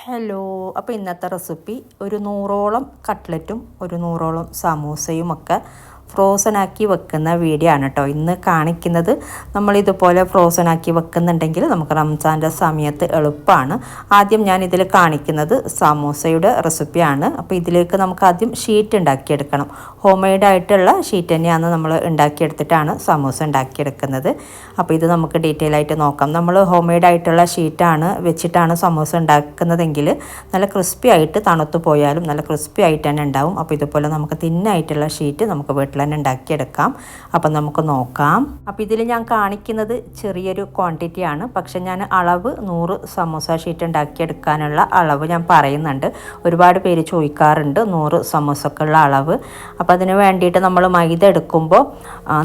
Hello, അപ്പോൾ ഇന്നത്തെ recipe ഒരു 100ഓളം കട്ട്ലറ്റും ഒരു 100ഓളം സമൂസയും ഒക്കെ ഫ്രോസനാക്കി വെക്കുന്ന വീഡിയോ ആണ് കേട്ടോ ഇന്ന് കാണിക്കുന്നത്. നമ്മളിതുപോലെ ഫ്രോസനാക്കി വെക്കുന്നുണ്ടെങ്കിൽ നമുക്ക് റംസാൻ്റെ സമയത്ത് എളുപ്പമാണ്. ആദ്യം ഞാൻ ഇതിൽ കാണിക്കുന്നത് സമൂസയുടെ റെസിപ്പിയാണ്. അപ്പോൾ ഇതിലേക്ക് നമുക്ക് ആദ്യം ഷീറ്റ് ഉണ്ടാക്കിയെടുക്കണം. ഹോം മെയ്ഡായിട്ടുള്ള ഷീറ്റ് തന്നെയാണ് നമ്മൾ ഉണ്ടാക്കിയെടുത്തിട്ടാണ് സമൂസ ഉണ്ടാക്കിയെടുക്കുന്നത്. അപ്പോൾ ഇത് നമുക്ക് ഡീറ്റെയിൽ ആയിട്ട് നോക്കാം. നമ്മൾ ഹോം മെയ്ഡായിട്ടുള്ള ഷീറ്റാണ് വെച്ചിട്ടാണ് സമൂസ ഉണ്ടാക്കുന്നതെങ്കിൽ നല്ല ക്രിസ്പി ആയിട്ട് തണുത്തു പോയാലും നല്ല ക്രിസ്പി ആയിട്ട് തന്നെ ഉണ്ടാവും. അപ്പോൾ ഇതുപോലെ നമുക്ക് തിന്നായിട്ടുള്ള ഷീറ്റ് നമുക്ക് വീട്ടിൽ തന്നെ ഉണ്ടാക്കിയെടുക്കാം. അപ്പം നമുക്ക് നോക്കാം. അപ്പോൾ ഇതിൽ ഞാൻ കാണിക്കുന്നത് ചെറിയൊരു ക്വാണ്ടിറ്റിയാണ്, പക്ഷെ ഞാൻ അളവ് 100 സമൂസ ഷീറ്റ് ഉണ്ടാക്കിയെടുക്കാനുള്ള അളവ് ഞാൻ പറയുന്നുണ്ട്. ഒരുപാട് പേര് ചോദിക്കാറുണ്ട് 100 സമൂസക്കുള്ള അളവ്. അപ്പോൾ അതിന് വേണ്ടിയിട്ട് നമ്മൾ മൈദ എടുക്കുമ്പോൾ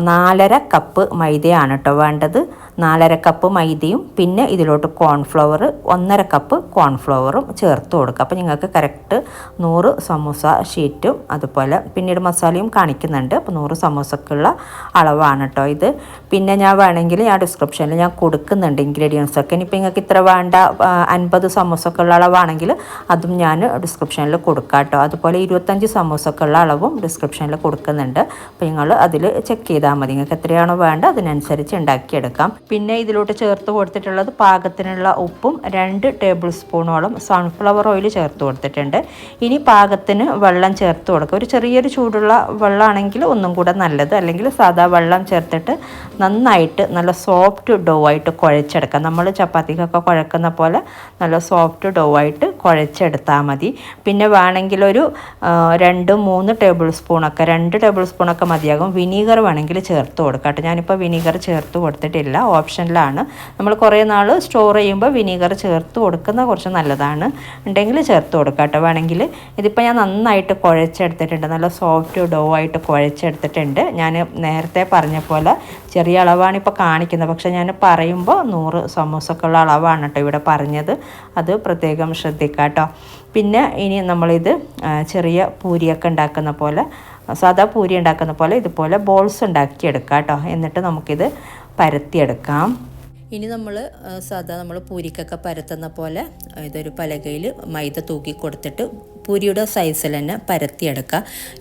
4.5 കപ്പ് മൈദയാണ് കേട്ടോ വേണ്ടത്. 4.5 കപ്പ് മൈദയും പിന്നെ ഇതിലോട്ട് കോൺഫ്ലവർ 1.5 കപ്പ് കോൺഫ്ലവറും ചേർത്ത് കൊടുക്കുക. അപ്പോൾ നിങ്ങൾക്ക് കറക്റ്റ് 100 സമൂസ ഷീറ്റും അതുപോലെ പിന്നീട് മസാലയും കാണിക്കുന്നുണ്ട്. അപ്പോൾ 100 സമൂസക്കുള്ള അളവാണ് കേട്ടോ ഇത്. പിന്നെ ഞാൻ വേണമെങ്കിൽ ഞാൻ ഡിസ്ക്രിപ്ഷനിൽ ഞാൻ കൊടുക്കുന്നുണ്ട് ഇൻഗ്രീഡിയൻസ് ഒക്കെ. ഇനിയിപ്പോൾ നിങ്ങൾക്ക് ഇത്ര വേണ്ട 50 സമൂസക്കുള്ള അളവാണെങ്കിൽ അതും ഞാൻ ഡിസ്ക്രിപ്ഷനിൽ കൊടുക്കാം കേട്ടോ. അതുപോലെ 25 സമൂസക്കുള്ള അളവും ഡിസ്ക്രിപ്ഷനിൽ കൊടുക്കുന്നുണ്ട്. അപ്പോൾ നിങ്ങൾ അതിൽ ചെക്ക് ചെയ്താൽ മതി. നിങ്ങൾക്ക് എത്രയാണോ വേണ്ട അതിനനുസരിച്ച് ഉണ്ടാക്കിയെടുക്കാം. പിന്നെ ഇതിലോട്ട് ചേർത്ത് കൊടുത്തിട്ടുള്ളത് പാകത്തിനുള്ള ഉപ്പും 2 ടേബിൾ സ്പൂണോളം സൺഫ്ലവർ ഓയിൽ ചേർത്ത് കൊടുത്തിട്ടുണ്ട്. ഇനി പാകത്തിന് വെള്ളം ചേർത്ത് കൊടുക്കുക. ഒരു ചെറിയൊരു ചൂടുള്ള വെള്ളമാണെങ്കിൽ ഒന്നും കൂടെ നല്ലത്. അല്ലെങ്കിൽ സാധാ വെള്ളം ചേർത്തിട്ട് നന്നായിട്ട് നല്ല സോഫ്റ്റ് ഡോ ആയിട്ട് കുഴച്ചെടുക്കാം. നമ്മൾ ചപ്പാത്തിക്കൊക്കെ കുഴക്കുന്ന പോലെ നല്ല സോഫ്റ്റ് ഡോ ആയിട്ട് കുഴച്ചെടുത്താൽ മതി. പിന്നെ വേണമെങ്കിൽ ഒരു 2-3 ടേബിൾ സ്പൂണൊക്കെ 2 ടേബിൾ സ്പൂണൊക്കെ മതിയാകും വിനീഗർ വേണമെങ്കിൽ ചേർത്ത് കൊടുക്കാം കേട്ടോ. ഞാനിപ്പോൾ വിനീഗർ ചേർത്ത് കൊടുത്തിട്ടില്ല, ഓപ്ഷനിലാണ്. നമ്മൾ കുറേ നാൾ സ്റ്റോർ ചെയ്യുമ്പോൾ വിനീഗർ ചേർത്ത് കൊടുക്കുന്നത് കുറച്ച് നല്ലതാണ്. ഉണ്ടെങ്കിൽ ചേർത്ത് കൊടുക്കാം കേട്ടോ വേണമെങ്കിൽ. ഇതിപ്പോൾ ഞാൻ നന്നായിട്ട് കുഴച്ചെടുത്തിട്ടുണ്ട്, നല്ല സോഫ്റ്റ് ഡോ ആയിട്ട് കുഴച്ചെടുത്തിട്ടുണ്ട്. ഞാൻ നേരത്തെ പറഞ്ഞ പോലെ ചെറിയ അളവാണ് ഇപ്പോൾ കാണിക്കുന്നത്, പക്ഷേ ഞാൻ പറയുമ്പോൾ 100 സമൂസക്കുള്ള അളവാണ് കേട്ടോ ഇവിടെ പറഞ്ഞത്. അത് പ്രത്യേകം ശ്രദ്ധിക്കാം കേട്ടോ. പിന്നെ ഇനി നമ്മളിത് ചെറിയ പൂരിയൊക്കെ ഉണ്ടാക്കുന്ന പോലെ, സാധാ പൂരി ഉണ്ടാക്കുന്ന പോലെ ഇതുപോലെ ബോൾസ് ഉണ്ടാക്കിയെടുക്കാം കേട്ടോ. എന്നിട്ട് നമുക്കിത് പരത്തിയെടുക്കാം. ഇനി നമ്മൾ സാധാ നമ്മൾ പൂരിക്കൊക്കെ പരത്തുന്ന പോലെ ഇതൊരു പലകയിൽ മൈദ തൂക്കി കൊടുത്തിട്ട് പൂരിയുടെ സൈസിൽ തന്നെ പരത്തിയെടുക്കുക.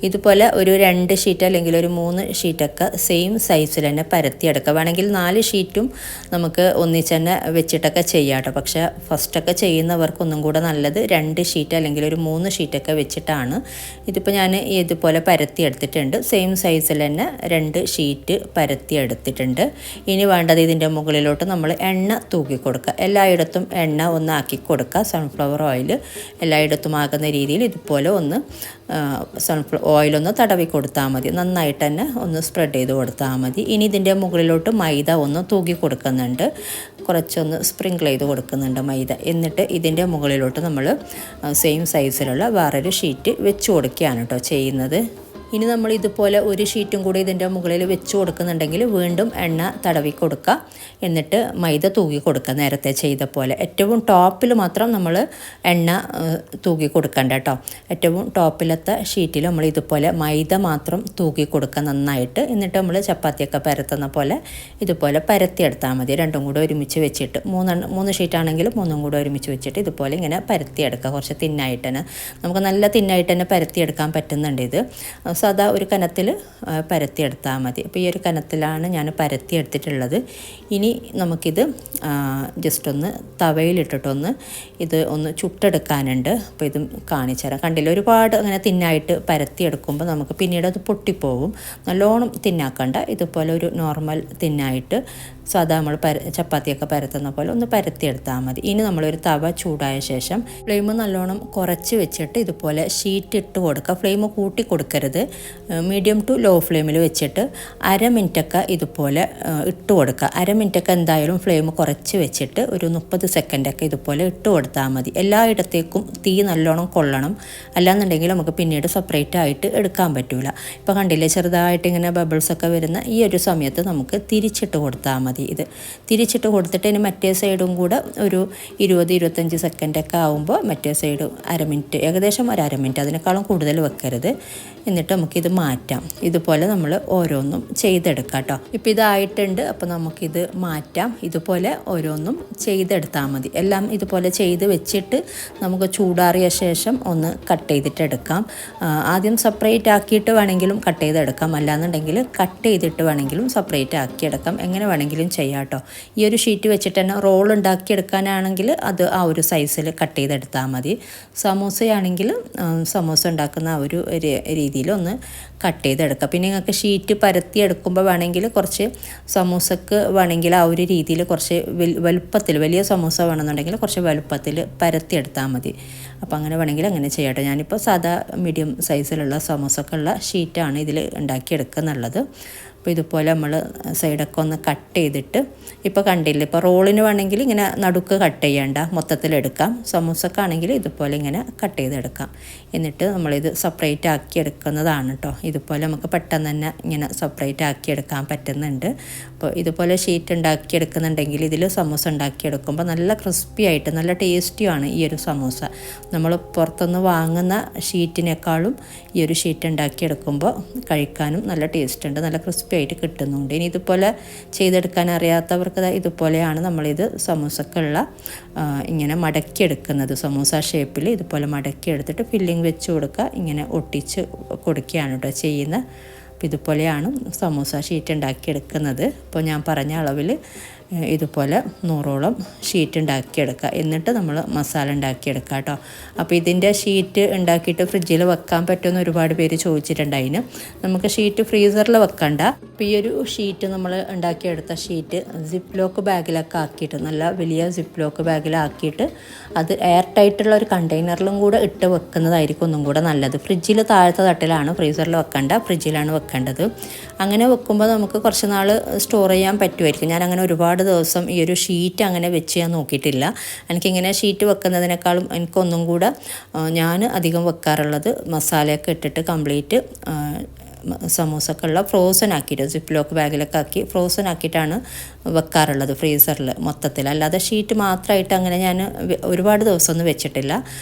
ഇതുപോലെ ഒരു 2 ഷീറ്റ് അല്ലെങ്കിൽ ഒരു 3 ഷീറ്റൊക്കെ സെയിം സൈസിൽ തന്നെ പരത്തിയെടുക്കുക. വേണമെങ്കിൽ 4 ഷീറ്റും നമുക്ക് ഒന്നിച്ച് തന്നെ വെച്ചിട്ടൊക്കെ ചെയ്യാം കേട്ടോ. പക്ഷേ ഫസ്റ്റൊക്കെ ചെയ്യുന്നവർക്ക് ഒന്നും കൂടെ നല്ലത് 2 ഷീറ്റ് അല്ലെങ്കിൽ ഒരു 3 ഷീറ്റൊക്കെ വെച്ചിട്ടാണ്. ഇതിപ്പോൾ ഞാൻ ഇതുപോലെ പരത്തിയെടുത്തിട്ടുണ്ട്. സെയിം സൈസിൽ തന്നെ 2 ഷീറ്റ് പരത്തിയെടുത്തിട്ടുണ്ട്. ഇനി വേണ്ടത് ഇതിൻ്റെ മുകളിലോട്ട് നമ്മൾ എണ്ണ തൂക്കി കൊടുക്കുക. എല്ലായിടത്തും എണ്ണ ഒന്ന് ആക്കി കൊടുക്കുക. സൺഫ്ലവർ ഓയിൽ എല്ലായിടത്തും ആകുന്ന രീതിയിൽ ഇതുപോലെ ഒന്ന് ഓയിലൊന്ന് തടവി കൊടുത്താൽ മതി. നന്നായിട്ട് തന്നെ ഒന്ന് സ്പ്രെഡ് ചെയ്ത് കൊടുത്താൽ മതി. ഇനി ഇതിൻ്റെ മുകളിലോട്ട് മൈദ ഒന്ന് തൂക്കി കൊടുക്കുന്നുണ്ട്, കുറച്ചൊന്ന് സ്പ്രിങ്കിൾ ചെയ്ത് കൊടുക്കുന്നുണ്ട് മൈദ. എന്നിട്ട് ഇതിൻ്റെ മുകളിലോട്ട് നമ്മൾ സെയിം സൈസിലുള്ള വേറൊരു ഷീറ്റ് വെച്ച് കൊടുക്കുകയാണ് കേട്ടോ ചെയ്യുന്നത്. ഇനി നമ്മൾ ഇതുപോലെ ഒരു ഷീറ്റും കൂടി ഇതിൻ്റെ മുകളിൽ വെച്ച് കൊടുക്കുന്നുണ്ടെങ്കിൽ വീണ്ടും എണ്ണ തടവി കൊടുക്കുക. എന്നിട്ട് മൈദ തൂക്കി കൊടുക്കുക നേരത്തെ ചെയ്ത പോലെ. ഏറ്റവും ടോപ്പിൽ മാത്രം നമ്മൾ എണ്ണ തൂക്കി കൊടുക്കണ്ട കേട്ടോ. ഏറ്റവും ടോപ്പിലത്തെ ഷീറ്റിൽ നമ്മൾ ഇതുപോലെ മൈദ മാത്രം തൂക്കി കൊടുക്കുക നന്നായിട്ട്. എന്നിട്ട് നമ്മൾ ചപ്പാത്തിയൊക്കെ പരത്തുന്ന പോലെ ഇതുപോലെ പരത്തിയെടുത്താൽ മതി. രണ്ടും കൂടെ ഒരുമിച്ച് വെച്ചിട്ട് 3 ഷീറ്റാണെങ്കിൽ 3 കൂടെ ഒരുമിച്ച് വെച്ചിട്ട് ഇതുപോലെ ഇങ്ങനെ പരത്തിയെടുക്കുക. കുറച്ച് തിന്നായിട്ട് തന്നെ നമുക്ക് നല്ല തിന്നായിട്ട് തന്നെ പരത്തിയെടുക്കാൻ പറ്റുന്നുണ്ട്. ഇത് സാധാ ഒരു കനത്തിൽ പരത്തിയെടുത്താൽ മതി. അപ്പോൾ ഈ ഒരു കനത്തിലാണ് ഞാൻ പരത്തിയെടുത്തിട്ടുള്ളത്. ഇനി നമുക്കിത് ജസ്റ്റ് ഒന്ന് തവയിലിട്ടിട്ടൊന്ന് ഇത് ഒന്ന് ചുട്ടെടുക്കാനുണ്ട്. അപ്പോൾ ഇതും കാണിച്ചു തരാം. കണ്ടില്ല, ഒരുപാട് അങ്ങനെ തിന്നായിട്ട് പരത്തിയെടുക്കുമ്പോൾ നമുക്ക് പിന്നീട് അത് പൊട്ടിപ്പോവും. നല്ലോണം തിന്നാക്കണ്ട, ഇതുപോലെ ഒരു നോർമൽ തിന്നായിട്ട് സാധാ നമ്മൾ ചപ്പാത്തിയൊക്കെ പരത്തുന്ന പോലെ ഒന്ന് പരത്തിയെടുത്താൽ മതി. ഇനി നമ്മളൊരു തവ ചൂടായ ശേഷം ഫ്ലെയിം നല്ലോണം കുറച്ച് വെച്ചിട്ട് ഇതുപോലെ ഷീറ്റ് ഇട്ട് കൊടുക്കുക. ഫ്ലെയിം കൂട്ടി കൊടുക്കരുത്, മീഡിയം ടു ലോ ഫ്ലെയിമിൽ വെച്ചിട്ട് 1/2 മിനിറ്റൊക്കെ ഇതുപോലെ ഇട്ട് കൊടുക്കുക. 1/2 മിനിറ്റൊക്കെ എന്തായാലും ഫ്ലെയിം കുറച്ച് വെച്ചിട്ട് ഒരു 30 സെക്കൻഡൊക്കെ ഇതുപോലെ ഇട്ട് കൊടുത്താൽ മതി. എല്ലായിടത്തേക്കും തീ നല്ലോണം കൊള്ളണം, അല്ലാന്നുണ്ടെങ്കിൽ നമുക്ക് പിന്നീട് സെപ്പറേറ്റ് ആയിട്ട് എടുക്കാൻ പറ്റില്ല. ഇപ്പോൾ കണ്ടില്ലേ, ചെറുതായിട്ട് ഇങ്ങനെ ബബിൾസൊക്കെ വരുന്ന ഈ ഒരു സമയത്ത് നമുക്ക് തിരിച്ചിട്ട് കൊടുത്താൽ മതി. മതി. ഇത് തിരിച്ചിട്ട് കൊടുത്തിട്ട് ഇനി മറ്റേ സൈഡും കൂടെ ഒരു 20-25 സെക്കൻഡൊക്കെ ആകുമ്പോൾ മറ്റേ സൈഡ് അരമിനിറ്റ്, ഏകദേശം ഒരു അരമിനിറ്റ്, അതിനേക്കാളും കൂടുതൽ വെക്കരുത്. എന്നിട്ട് നമുക്കിത് മാറ്റാം. ഇതുപോലെ നമ്മൾ ഓരോന്നും ചെയ്തെടുക്കാം കേട്ടോ. ഇപ്പോൾ ഇതായിട്ടുണ്ട്, അപ്പോൾ നമുക്കിത് മാറ്റാം. ഇതുപോലെ ഓരോന്നും ചെയ്തെടുത്താൽ മതി. എല്ലാം ഇതുപോലെ ചെയ്ത് വെച്ചിട്ട് നമുക്ക് ചൂടാറിയ ശേഷം ഒന്ന് കട്ട് ചെയ്തിട്ട് എടുക്കാം. ആദ്യം സെപ്പറേറ്റ് ആക്കിയിട്ട് വേണമെങ്കിലും കട്ട് ചെയ്തെടുക്കാം, അല്ലാന്നുണ്ടെങ്കിൽ കട്ട് ചെയ്തിട്ട് വേണമെങ്കിലും സെപ്പറേറ്റ് ആക്കിയെടുക്കാം. എങ്ങനെ വേണമെങ്കിലും ചെയ്യാം കേട്ടോ. ഈ ഒരു ഷീറ്റ് വെച്ചിട്ട് തന്നെ റോൾ ഉണ്ടാക്കിയെടുക്കാനാണെങ്കിൽ അത് ആ ഒരു സൈസിൽ കട്ട് ചെയ്തെടുത്താൽ മതി. സമൂസയാണെങ്കിൽ സമൂസ ഉണ്ടാക്കുന്ന ആ ഒരു രീതിയിൽ ഒന്ന് കട്ട് ചെയ്തെടുക്കുക. പിന്നെ നിങ്ങൾക്ക് ഷീറ്റ് പരത്തി എടുക്കുമ്പോൾ വേണമെങ്കിൽ കുറച്ച് സമൂസക്ക് വേണമെങ്കിൽ ആ ഒരു രീതിയിൽ കുറച്ച് വലുപ്പത്തിൽ, വലിയ സമൂസ വേണമെന്നുണ്ടെങ്കിൽ കുറച്ച് വലുപ്പത്തിൽ പരത്തിയെടുത്താൽ മതി. അപ്പോൾ അങ്ങനെ വേണമെങ്കിൽ അങ്ങനെ ചെയ്യട്ടെ. ഞാനിപ്പോൾ സാധാ മീഡിയം സൈസിലുള്ള സമൂസക്കുള്ള ഷീറ്റാണ് ഇതിൽ ഉണ്ടാക്കിയെടുക്കുന്നുള്ളത്. അപ്പോൾ ഇതുപോലെ നമ്മൾ സൈഡൊക്കെ ഒന്ന് കട്ട് ചെയ്തിട്ട്, ഇപ്പോൾ കണ്ടില്ല, ഇപ്പോൾ റോളിന് വേണമെങ്കിൽ ഇങ്ങനെ നടുക്ക് കട്ട് ചെയ്യേണ്ട, മൊത്തത്തിലെടുക്കാം. സമൂസക്കാണെങ്കിൽ ഇതുപോലെ ഇങ്ങനെ കട്ട് ചെയ്തെടുക്കാം. എന്നിട്ട് നമ്മളിത് സെപ്പറേറ്റ് ആക്കി എടുക്കുന്നതാണ് കേട്ടോ. ഇതുപോലെ നമുക്ക് പെട്ടെന്ന് തന്നെ ഇങ്ങനെ സെപ്പറേറ്റ് ആക്കിയെടുക്കാൻ പറ്റുന്നുണ്ട്. അപ്പോൾ ഇതുപോലെ ഷീറ്റ് ഉണ്ടാക്കിയെടുക്കുന്നുണ്ടെങ്കിൽ ഇതിൽ സമൂസ ഉണ്ടാക്കിയെടുക്കുമ്പോൾ നല്ല ക്രിസ്പി ആയിട്ട് നല്ല ടേസ്റ്റിയാണ് ഈ ഒരു സമൂസ. നമ്മൾ പുറത്തുനിന്ന് വാങ്ങുന്ന ഷീറ്റിനേക്കാളും ഈ ഒരു ഷീറ്റ് ഉണ്ടാക്കിയെടുക്കുമ്പോൾ കഴിക്കാനും നല്ല ടേസ്റ്റ് ഉണ്ട്, നല്ല ക്രിസ്പി ആയിട്ട് കിട്ടുന്നുണ്ട്. ഇനി ഇതുപോലെ ചെയ്തെടുക്കാൻ അറിയാത്തവർക്ക് ഇതുപോലെയാണ് നമ്മളിത് സമൂസക്കുള്ള ഇങ്ങനെ മടക്കിയെടുക്കുന്നത്. സമൂസ ഷേപ്പിൽ ഇതുപോലെ മടക്കിയെടുത്തിട്ട് ഫില്ലിങ് വെച്ച് കൊടുക്കുക, ഇങ്ങനെ ഒട്ടിച്ച് കൊടുക്കുകയാണ് കേട്ടോ ചെയ്യുന്നത്. അപ്പോൾ ഇതുപോലെയാണ് സമൂസ ഷീറ്റ് ഉണ്ടാക്കിയെടുക്കുന്നത്. ഇപ്പോൾ ഞാൻ പറഞ്ഞ അളവിൽ ഇതുപോലെ 100ഓളം ഷീറ്റ് ഉണ്ടാക്കിയെടുക്കുക. എന്നിട്ട് നമ്മൾ മസാല ഉണ്ടാക്കിയെടുക്കുക കേട്ടോ. അപ്പോൾ ഇതിൻ്റെ ഷീറ്റ് ഉണ്ടാക്കിയിട്ട് ഫ്രിഡ്ജിൽ വെക്കാൻ പറ്റുമെന്ന് ഒരുപാട് പേര് ചോദിച്ചിട്ടുണ്ടായിന്. നമുക്ക് ഷീറ്റ് ഫ്രീസറിൽ വെക്കണ്ട. അപ്പോൾ ഈ ഒരു ഷീറ്റ് നമ്മൾ ഉണ്ടാക്കിയെടുത്ത ഷീറ്റ് സിപ്പ് ലോക്ക് ബാഗിലൊക്കെ ആക്കിയിട്ട്, നല്ല വലിയ സിപ്പ് ലോക്ക് ബാഗിലാക്കിയിട്ട് അത് എയർ ടൈറ്റുള്ള ഒരു കണ്ടെയ്നറിലും കൂടെ ഇട്ട് വെക്കുന്നതായിരിക്കും ഒന്നും കൂടെ നല്ലത്. ഫ്രിഡ്ജിൽ താഴത്തെ തട്ടിലാണ്, ഫ്രീസറിൽ വെക്കണ്ട, ഫ്രിഡ്ജിലാണ് വെക്കേണ്ടത്. അങ്ങനെ വെക്കുമ്പോൾ നമുക്ക് കുറച്ച് നാൾ സ്റ്റോർ ചെയ്യാൻ പറ്റുമായിരിക്കും. ഞാൻ അങ്ങനെ ഒരുപാട് ദിവസം ഈ ഒരു ഷീറ്റ് അങ്ങനെ വെച്ച് ഞാൻ നോക്കിയിട്ടില്ല. എനിക്കിങ്ങനെ ഷീറ്റ് വെക്കുന്നതിനേക്കാളും എനിക്കൊന്നും കൂടെ ഞാൻ അധികം വെക്കാറുള്ളത് മസാലയൊക്കെ ഇട്ടിട്ട് കംപ്ലീറ്റ് സമൂസക്കുള്ള ഫ്രോസൺ ആക്കിയിട്ട് സിപ്പ് ലോക്ക് ബാഗിലൊക്കെ ആക്കി ഫ്രോസൺ ആക്കിയിട്ടാണ് വെക്കാറുള്ളത് ഫ്രീസറിൽ മൊത്തത്തിൽ. അല്ലാതെ ഷീറ്റ് മാത്രമായിട്ട് അങ്ങനെ ഞാൻ ഒരുപാട് ദിവസമൊന്നും വെച്ചിട്ടില്ല.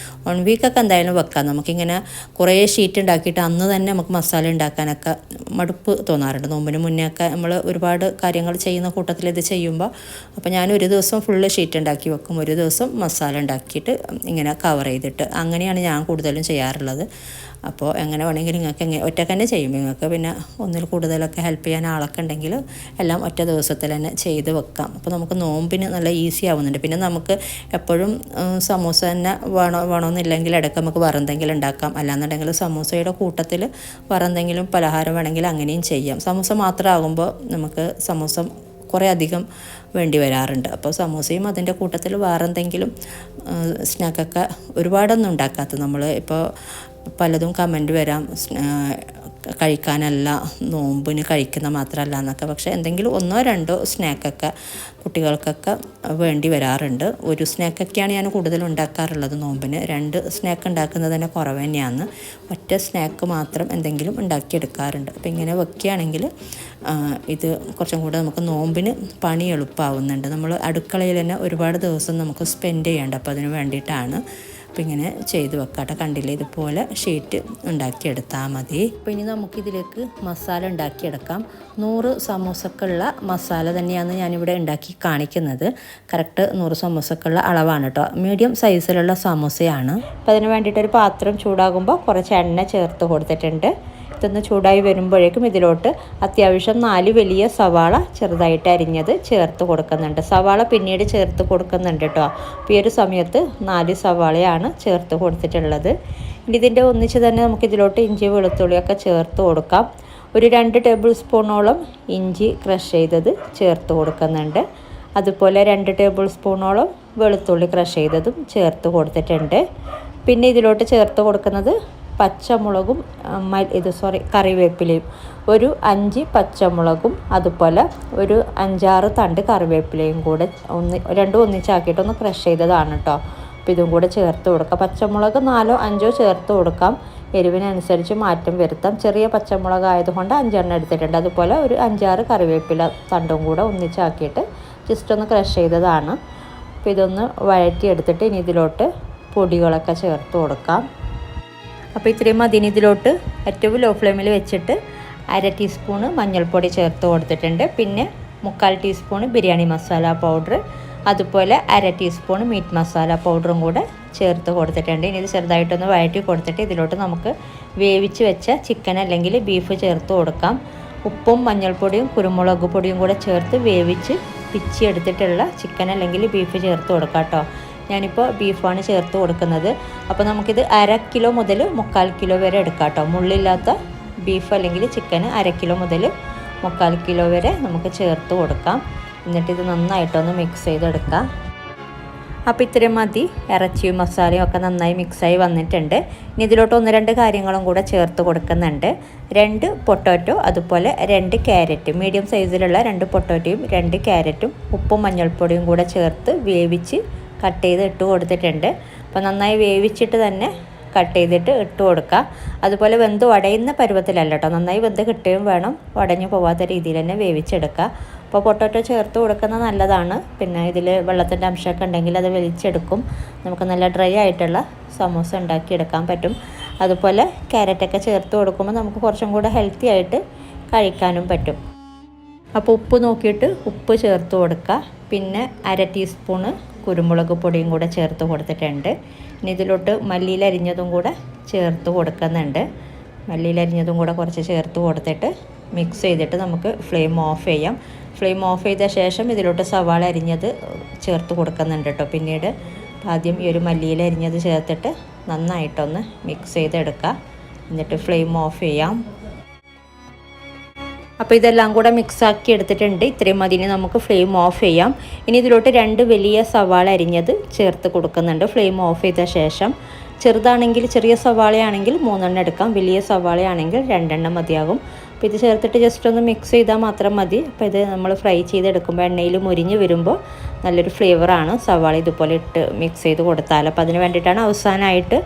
1 വീക്കൊക്കെ എന്തായാലും വെക്കാം. നമുക്കിങ്ങനെ കുറേ ഷീറ്റ് ഉണ്ടാക്കിയിട്ട് അന്ന് തന്നെ നമുക്ക് മസാല ഉണ്ടാക്കാനൊക്കെ മടുപ്പ് തോന്നാറുണ്ട്. നോമ്പിന് മുന്നേ ഒക്കെ നമ്മൾ ഒരുപാട് കാര്യങ്ങൾ ചെയ്യുന്ന കൂട്ടത്തിൽ ഇത് ചെയ്യുമ്പോൾ, അപ്പോൾ ഞാൻ ഒരു ദിവസം ഫുള്ള് ഷീറ്റ് ഉണ്ടാക്കി വെക്കും, ഒരു ദിവസം മസാല ഉണ്ടാക്കിയിട്ട് ഇങ്ങനെ കവർ ചെയ്തിട്ട്, അങ്ങനെയാണ് ഞാൻ കൂടുതലും ചെയ്യാറുള്ളത്. അപ്പോൾ എങ്ങനെ വേണമെങ്കിൽ നിങ്ങൾക്ക് ഒറ്റയ്ക്ക് തന്നെ ചെയ്യും. നിങ്ങൾക്ക് പിന്നെ ഒന്നിൽ കൂടുതലൊക്കെ ഹെൽപ്പ് ചെയ്യാൻ ആളൊക്കെ ഉണ്ടെങ്കിൽ എല്ലാം ഒറ്റ ദിവസത്തിൽ തന്നെ ചെയ്ത് വെക്കാം. അപ്പോൾ നമുക്ക് നോമ്പിന് നല്ല ഈസി ആവുന്നുണ്ട്. പിന്നെ നമുക്ക് എപ്പോഴും സമൂസ തന്നെ വേണമെന്നില്ലെങ്കിൽ ഇടയ്ക്ക് നമുക്ക് വേറെന്തെങ്കിലും ഉണ്ടാക്കാം. അല്ലാന്നുണ്ടെങ്കിൽ സമൂസയുടെ കൂട്ടത്തിൽ വേറെന്തെങ്കിലും പലഹാരം വേണമെങ്കിൽ അങ്ങനെയും ചെയ്യാം. സമൂസ മാത്രമാകുമ്പോൾ നമുക്ക് സമൂസ കുറേ അധികം വേണ്ടി വരാറുണ്ട്. അപ്പോൾ സമൂസയും അതിൻ്റെ കൂട്ടത്തിൽ വേറെന്തെങ്കിലും സ്നാക്കൊക്കെ ഒരുപാടൊന്നും ഉണ്ടാക്കാത്തത്. നമ്മൾ ഇപ്പോൾ പലതും കമൻറ്റ് വരാം, കഴിക്കാനല്ല, നോമ്പിന് കഴിക്കുന്ന മാത്രമല്ല എന്നൊക്കെ. പക്ഷേ എന്തെങ്കിലും 1-2 സ്നാക്കൊക്കെ കുട്ടികൾക്കൊക്കെ വേണ്ടി വരാറുണ്ട്. ഒരു സ്നാക്കൊക്കെയാണ് ഞാൻ കൂടുതലും ഉണ്ടാക്കാറുള്ളത് നോമ്പിന്. 2 സ്നാക്ക് ഉണ്ടാക്കുന്നത് തന്നെ കുറവ് തന്നെയാണ്. ഒറ്റ സ്നാക്ക് മാത്രം എന്തെങ്കിലും ഉണ്ടാക്കിയെടുക്കാറുണ്ട്. അപ്പോൾ ഇങ്ങനെ വെക്കുകയാണെങ്കിൽ ഇത് കുറച്ചും കൂടെ നമുക്ക് നോമ്പിന് പണി എളുപ്പമാവുന്നുണ്ട്. നമ്മൾ അടുക്കളയിൽ തന്നെ ഒരുപാട് ദിവസം നമുക്ക് സ്പെൻഡ് ചെയ്യേണ്ട. അപ്പോൾ അതിന് വേണ്ടിയിട്ടാണ്. അപ്പോൾ ഇങ്ങനെ ചെയ്ത് വെക്കാട്ടെ. കണ്ടില്ലേ, ഇതുപോലെ ഷീറ്റ് ഉണ്ടാക്കിയെടുത്താൽ മതി. അപ്പോൾ ഇനി നമുക്കിതിലേക്ക് മസാല ഉണ്ടാക്കിയെടുക്കാം. 100 സമൂസക്കുള്ള മസാല തന്നെയാണ് ഞാനിവിടെ ഉണ്ടാക്കി കാണിക്കുന്നത്. കറക്റ്റ് 100 സമൂസക്കുള്ള അളവാണ് കേട്ടോ. മീഡിയം സൈസിലുള്ള സമൂസയാണ്. അപ്പോൾ അതിന് വേണ്ടിയിട്ടൊരു പാത്രം ചൂടാകുമ്പോൾ കുറച്ച് എണ്ണ ചേർത്ത് കൊടുത്തിട്ടുണ്ട്. ഇതൊന്ന് ചൂടായി വരുമ്പോഴേക്കും ഇതിലോട്ട് അത്യാവശ്യം 4 വലിയ സവാള ചെറുതായിട്ട് അരിഞ്ഞത് ചേർത്ത് കൊടുക്കുന്നുണ്ട്. സവാള പിന്നീട് ചേർത്ത് കൊടുക്കുന്നുണ്ട് കേട്ടോ. അപ്പോൾ ഈ ഒരു സമയത്ത് 4 സവാളയാണ് ചേർത്ത് കൊടുത്തിട്ടുള്ളത്. ഇനി ഇതിൻ്റെ ഒന്നിച്ച് തന്നെ നമുക്കിതിലോട്ട് ഇഞ്ചി വെളുത്തുള്ളിയൊക്കെ ചേർത്ത് കൊടുക്കാം. ഒരു 2 ടേബിൾ സ്പൂണോളം ഇഞ്ചി ക്രഷ് ചെയ്തത് ചേർത്ത് കൊടുക്കുന്നുണ്ട്. അതുപോലെ 2 ടേബിൾ സ്പൂണോളം വെളുത്തുള്ളി ക്രഷ് ചെയ്തതും ചേർത്ത് കൊടുത്തിട്ടുണ്ട്. പിന്നെ ഇതിലോട്ട് ചേർത്ത് കൊടുക്കുന്നത് പച്ചമുളകും കറിവേപ്പിലയും, ഒരു 5 പച്ചമുളകും അതുപോലെ ഒരു 5-6 തണ്ട് കറിവേപ്പിലയും കൂടെ രണ്ടും ഒന്നിച്ചാക്കിയിട്ട് ഒന്ന് ക്രഷ് ചെയ്തതാണ് കേട്ടോ. അപ്പോൾ ഇതും കൂടെ ചേർത്ത് കൊടുക്കാം. പച്ചമുളക് 4-5 ചേർത്ത് കൊടുക്കാം. എരിവിനനുസരിച്ച് മാറ്റം വരുത്താം. ചെറിയ പച്ചമുളക് ആയതുകൊണ്ട് 5 എടുത്തിട്ടുണ്ട്. അതുപോലെ ഒരു 5-6 കറിവേപ്പില തണ്ടും കൂടെ ഒന്നിച്ചാക്കിയിട്ട് ജസ്റ്റ് ഒന്ന് ക്രഷ് ചെയ്തതാണ്. അപ്പോൾ ഇതൊന്ന് വഴറ്റിയെടുത്തിട്ട് ഇനി ഇതിലോട്ട് പൊടികളൊക്കെ ചേർത്ത് കൊടുക്കാം. അപ്പോൾ ഇത്രയും മതി. ഇതിലോട്ട് ഏറ്റവും ലോ ഫ്ലെയിമിൽ വെച്ചിട്ട് 1/2 ടീസ്പൂണ് മഞ്ഞൾപ്പൊടി ചേർത്ത് കൊടുത്തിട്ടുണ്ട്. പിന്നെ 3/4 ടീസ്പൂണ് ബിരിയാണി മസാല പൗഡർ, അതുപോലെ 1/2 ടീസ്പൂൺ മീറ്റ് മസാല പൗഡറും കൂടെ ചേർത്ത് കൊടുത്തിട്ടുണ്ട്. ഇനി ഇത് ചെറുതായിട്ടൊന്ന് വഴറ്റി കൊടുത്തിട്ട് ഇതിലോട്ട് നമുക്ക് വേവിച്ച് വെച്ച ചിക്കൻ അല്ലെങ്കിൽ ബീഫ് ചേർത്ത് കൊടുക്കാം. ഉപ്പും മഞ്ഞൾപ്പൊടിയും കുരുമുളക് പൊടിയും കൂടെ ചേർത്ത് വേവിച്ച് പിച്ചി എടുത്തിട്ടുള്ള ചിക്കൻ അല്ലെങ്കിൽ ബീഫ് ചേർത്ത് കൊടുക്കാം കേട്ടോ. ഞാനിപ്പോൾ ബീഫാണ് ചേർത്ത് കൊടുക്കുന്നത്. അപ്പോൾ നമുക്കിത് 1/2 കിലോ മുതൽ 3/4 കിലോ വരെ എടുക്കാം കേട്ടോ. മുള്ളില്ലാത്ത ബീഫ് അല്ലെങ്കിൽ ചിക്കൻ 1/2 കിലോ മുതൽ 3/4 കിലോ വരെ നമുക്ക് ചേർത്ത് കൊടുക്കാം. എന്നിട്ട് ഇത് നന്നായിട്ടൊന്ന് മിക്സ് ചെയ്തെടുക്കാം. അപ്പോൾ ഇത്രയും മതി. ഇറച്ചിയും മസാലയും ഒക്കെ നന്നായി മിക്സായി വന്നിട്ടുണ്ട്. ഇനി ഇതിലോട്ട് 1-2 കാര്യങ്ങളും കൂടെ ചേർത്ത് കൊടുക്കുന്നുണ്ട്. 2 പൊട്ടാറ്റോ, അതുപോലെ 2 ക്യാരറ്റ്, മീഡിയം സൈസിലുള്ള 2 പൊട്ടാറ്റോയും 2 ക്യാരറ്റും ഉപ്പും മഞ്ഞൾപ്പൊടിയും കൂടെ ചേർത്ത് വേവിച്ച് കട്ട് ചെയ്ത് ഇട്ട് കൊടുത്തിട്ടുണ്ട്. അപ്പോൾ നന്നായി വേവിച്ചിട്ട് തന്നെ കട്ട് ചെയ്തിട്ട് ഇട്ട് കൊടുക്കുക. അതുപോലെ വെന്ത് ഉടയുന്ന പരുവത്തിലല്ല കേട്ടോ, നന്നായി വെന്ത് കിട്ടുകയും വേണം, ഉടഞ്ഞു പോവാത്ത രീതിയിൽ തന്നെ വേവിച്ചെടുക്കുക. അപ്പോൾ പൊട്ടാറ്റോ ചേർത്ത് കൊടുക്കുന്നത് നല്ലതാണ്. പിന്നെ ഇതിൽ വെള്ളത്തിൻ്റെ അംശമൊക്കെ ഉണ്ടെങ്കിൽ അത് വലിച്ചെടുക്കും. നമുക്ക് നല്ല ഡ്രൈ ആയിട്ടുള്ള സമൂസ ഉണ്ടാക്കിയെടുക്കാൻ പറ്റും. അതുപോലെ ക്യാരറ്റൊക്കെ ചേർത്ത് കൊടുക്കുമ്പോൾ നമുക്ക് കുറച്ചും കൂടെ ഹെൽത്തി ആയിട്ട് കഴിക്കാനും പറ്റും. അപ്പോൾ ഉപ്പ് നോക്കിയിട്ട് ഉപ്പ് ചേർത്ത് കൊടുക്കുക. പിന്നെ 1/2 ടീസ്പൂണ് കുരുമുളക് പൊടിയും കൂടെ ചേർത്ത് കൊടുത്തിട്ടുണ്ട്. ഇനി ഇതിലോട്ട് മല്ലിയില അരിഞ്ഞതും കൂടെ ചേർത്ത് കൊടുക്കുന്നുണ്ട്. മല്ലിയില അരിഞ്ഞതും കൂടെ കുറച്ച് ചേർത്ത് കൊടുത്തിട്ട് മിക്സ് ചെയ്തിട്ട് നമുക്ക് ഫ്ലെയിം ഓഫ് ചെയ്യാം. ഫ്ലെയിം ഓഫ് ചെയ്ത ശേഷം ഇതിലോട്ട് സവാള അരിഞ്ഞത് ചേർത്ത് കൊടുക്കുന്നുണ്ട് കേട്ടോ. പിന്നീട് ആദ്യം ഈ ഒരു മല്ലിയില അരിഞ്ഞത് ചേർത്തിട്ട് നന്നായിട്ടൊന്ന് മിക്സ് ചെയ്തെടുക്കുക. എന്നിട്ട് ഫ്ലെയിം ഓഫ് ചെയ്യാം. അപ്പോൾ ഇതെല്ലാം കൂടെ മിക്സാക്കി എടുത്തിട്ടുണ്ട്. ഇത്രയും മതി. നമുക്ക് ഫ്ലെയിം ഓഫ് ചെയ്യാം. ഇനി ഇതിലോട്ട് 2 വലിയ സവാള അരിഞ്ഞത് ചേർത്ത് കൊടുക്കുന്നുണ്ട്. ഫ്ലെയിം ഓഫ് ചെയ്ത ശേഷം ചെറുതാണെങ്കിൽ, ചെറിയ സവാളയാണെങ്കിൽ 3 എടുക്കാം, വലിയ സവാളയാണെങ്കിൽ 2 മതിയാകും. അപ്പോൾ ഇത് ചേർത്തിട്ട് ജസ്റ്റ് ഒന്ന് മിക്സ് ചെയ്താൽ മാത്രം മതി. അപ്പോൾ ഇത് നമ്മൾ ഫ്രൈ ചെയ്തെടുക്കുമ്പോൾ എണ്ണയിൽ മുരിഞ്ഞ് വരുമ്പോൾ നല്ലൊരു ഫ്ലേവറാണ് സവാള ഇതുപോലെ ഇട്ട് മിക്സ് ചെയ്ത് കൊടുത്താൽ. അപ്പോൾ അതിന് വേണ്ടിയിട്ടാണ് അവസാനമായിട്ട്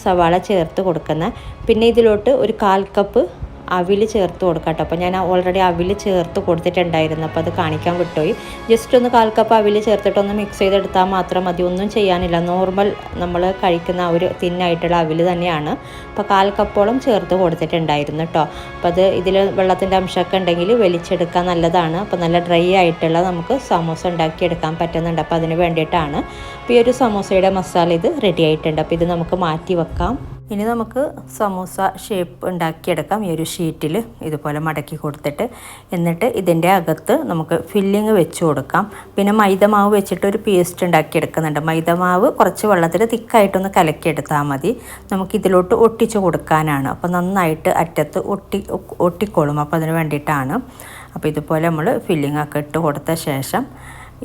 സവാള ചേർത്ത് കൊടുക്കുന്നത്. പിന്നെ ഇതിലോട്ട് ഒരു 1/4 കപ്പ് അവിൽ ചേർത്ത് കൊടുക്കാം കേട്ടോ. അപ്പോൾ ഞാൻ ഓൾറെഡി അവിൽ ചേർത്ത് കൊടുത്തിട്ടുണ്ടായിരുന്നു, അപ്പോൾ അത് കാണിക്കാൻ വിട്ടുപോയി. ജസ്റ്റ് ഒന്ന് 1/4 കപ്പ് അവിൽ ചേർത്തിട്ടൊന്ന് മിക്സ് ചെയ്തെടുത്താൽ മാത്രം മതി. ഒന്നും ചെയ്യാനില്ല. നോർമൽ നമ്മൾ കഴിക്കുന്ന ഒരു തിന്നായിട്ടുള്ള അവിൽ തന്നെയാണ്. അപ്പോൾ 1/4 കപ്പോളം ചേർത്ത് കൊടുത്തിട്ടുണ്ടായിരുന്നു കേട്ടോ. അപ്പോൾ അത് ഇതിൽ വെള്ളത്തിൻ്റെ അംശമൊക്കെ ഉണ്ടെങ്കിൽ വലിച്ചെടുക്കാൻ നല്ലതാണ്. അപ്പോൾ നല്ല ഡ്രൈ ആയിട്ടുള്ള നമുക്ക് സമൂസ ഉണ്ടാക്കിയെടുക്കാൻ പറ്റുന്നുണ്ട്. അപ്പോൾ അതിന് വേണ്ടിയിട്ടാണ്. അപ്പോൾ ഈ ഒരു സമൂസയുടെ മസാല ഇത് റെഡി ആയിട്ടുണ്ട്. അപ്പോൾ ഇത് നമുക്ക് മാറ്റി വെക്കാം. ഇനി നമുക്ക് സമൂസ ഷേപ്പ് ഉണ്ടാക്കിയെടുക്കാം. ഈ ഒരു ഷീറ്റിൽ ഇതുപോലെ മടക്കി കൊടുത്തിട്ട് എന്നിട്ട് ഇതിൻ്റെ അകത്ത് നമുക്ക് ഫില്ലിങ് വെച്ച് കൊടുക്കാം. പിന്നെ മൈദമാവ് വെച്ചിട്ട് ഒരു പേസ്റ്റ് ഉണ്ടാക്കിയെടുക്കുന്നുണ്ട്. മൈദമാവ് കുറച്ച് വെള്ളത്തിൽ തിക്കായിട്ടൊന്ന് കലക്കിയെടുത്താൽ മതി. നമുക്കിതിലോട്ട് ഒട്ടിച്ച് കൊടുക്കാനാണ്. അപ്പോൾ നന്നായിട്ട് അറ്റത്ത് ഒട്ടിക്കോളും. അപ്പോൾ അതിന് വേണ്ടിയിട്ടാണ്. അപ്പോൾ ഇതുപോലെ നമ്മൾ ഫില്ലിംഗ് ഒക്കെ ഇട്ട് കൊടുത്ത ശേഷം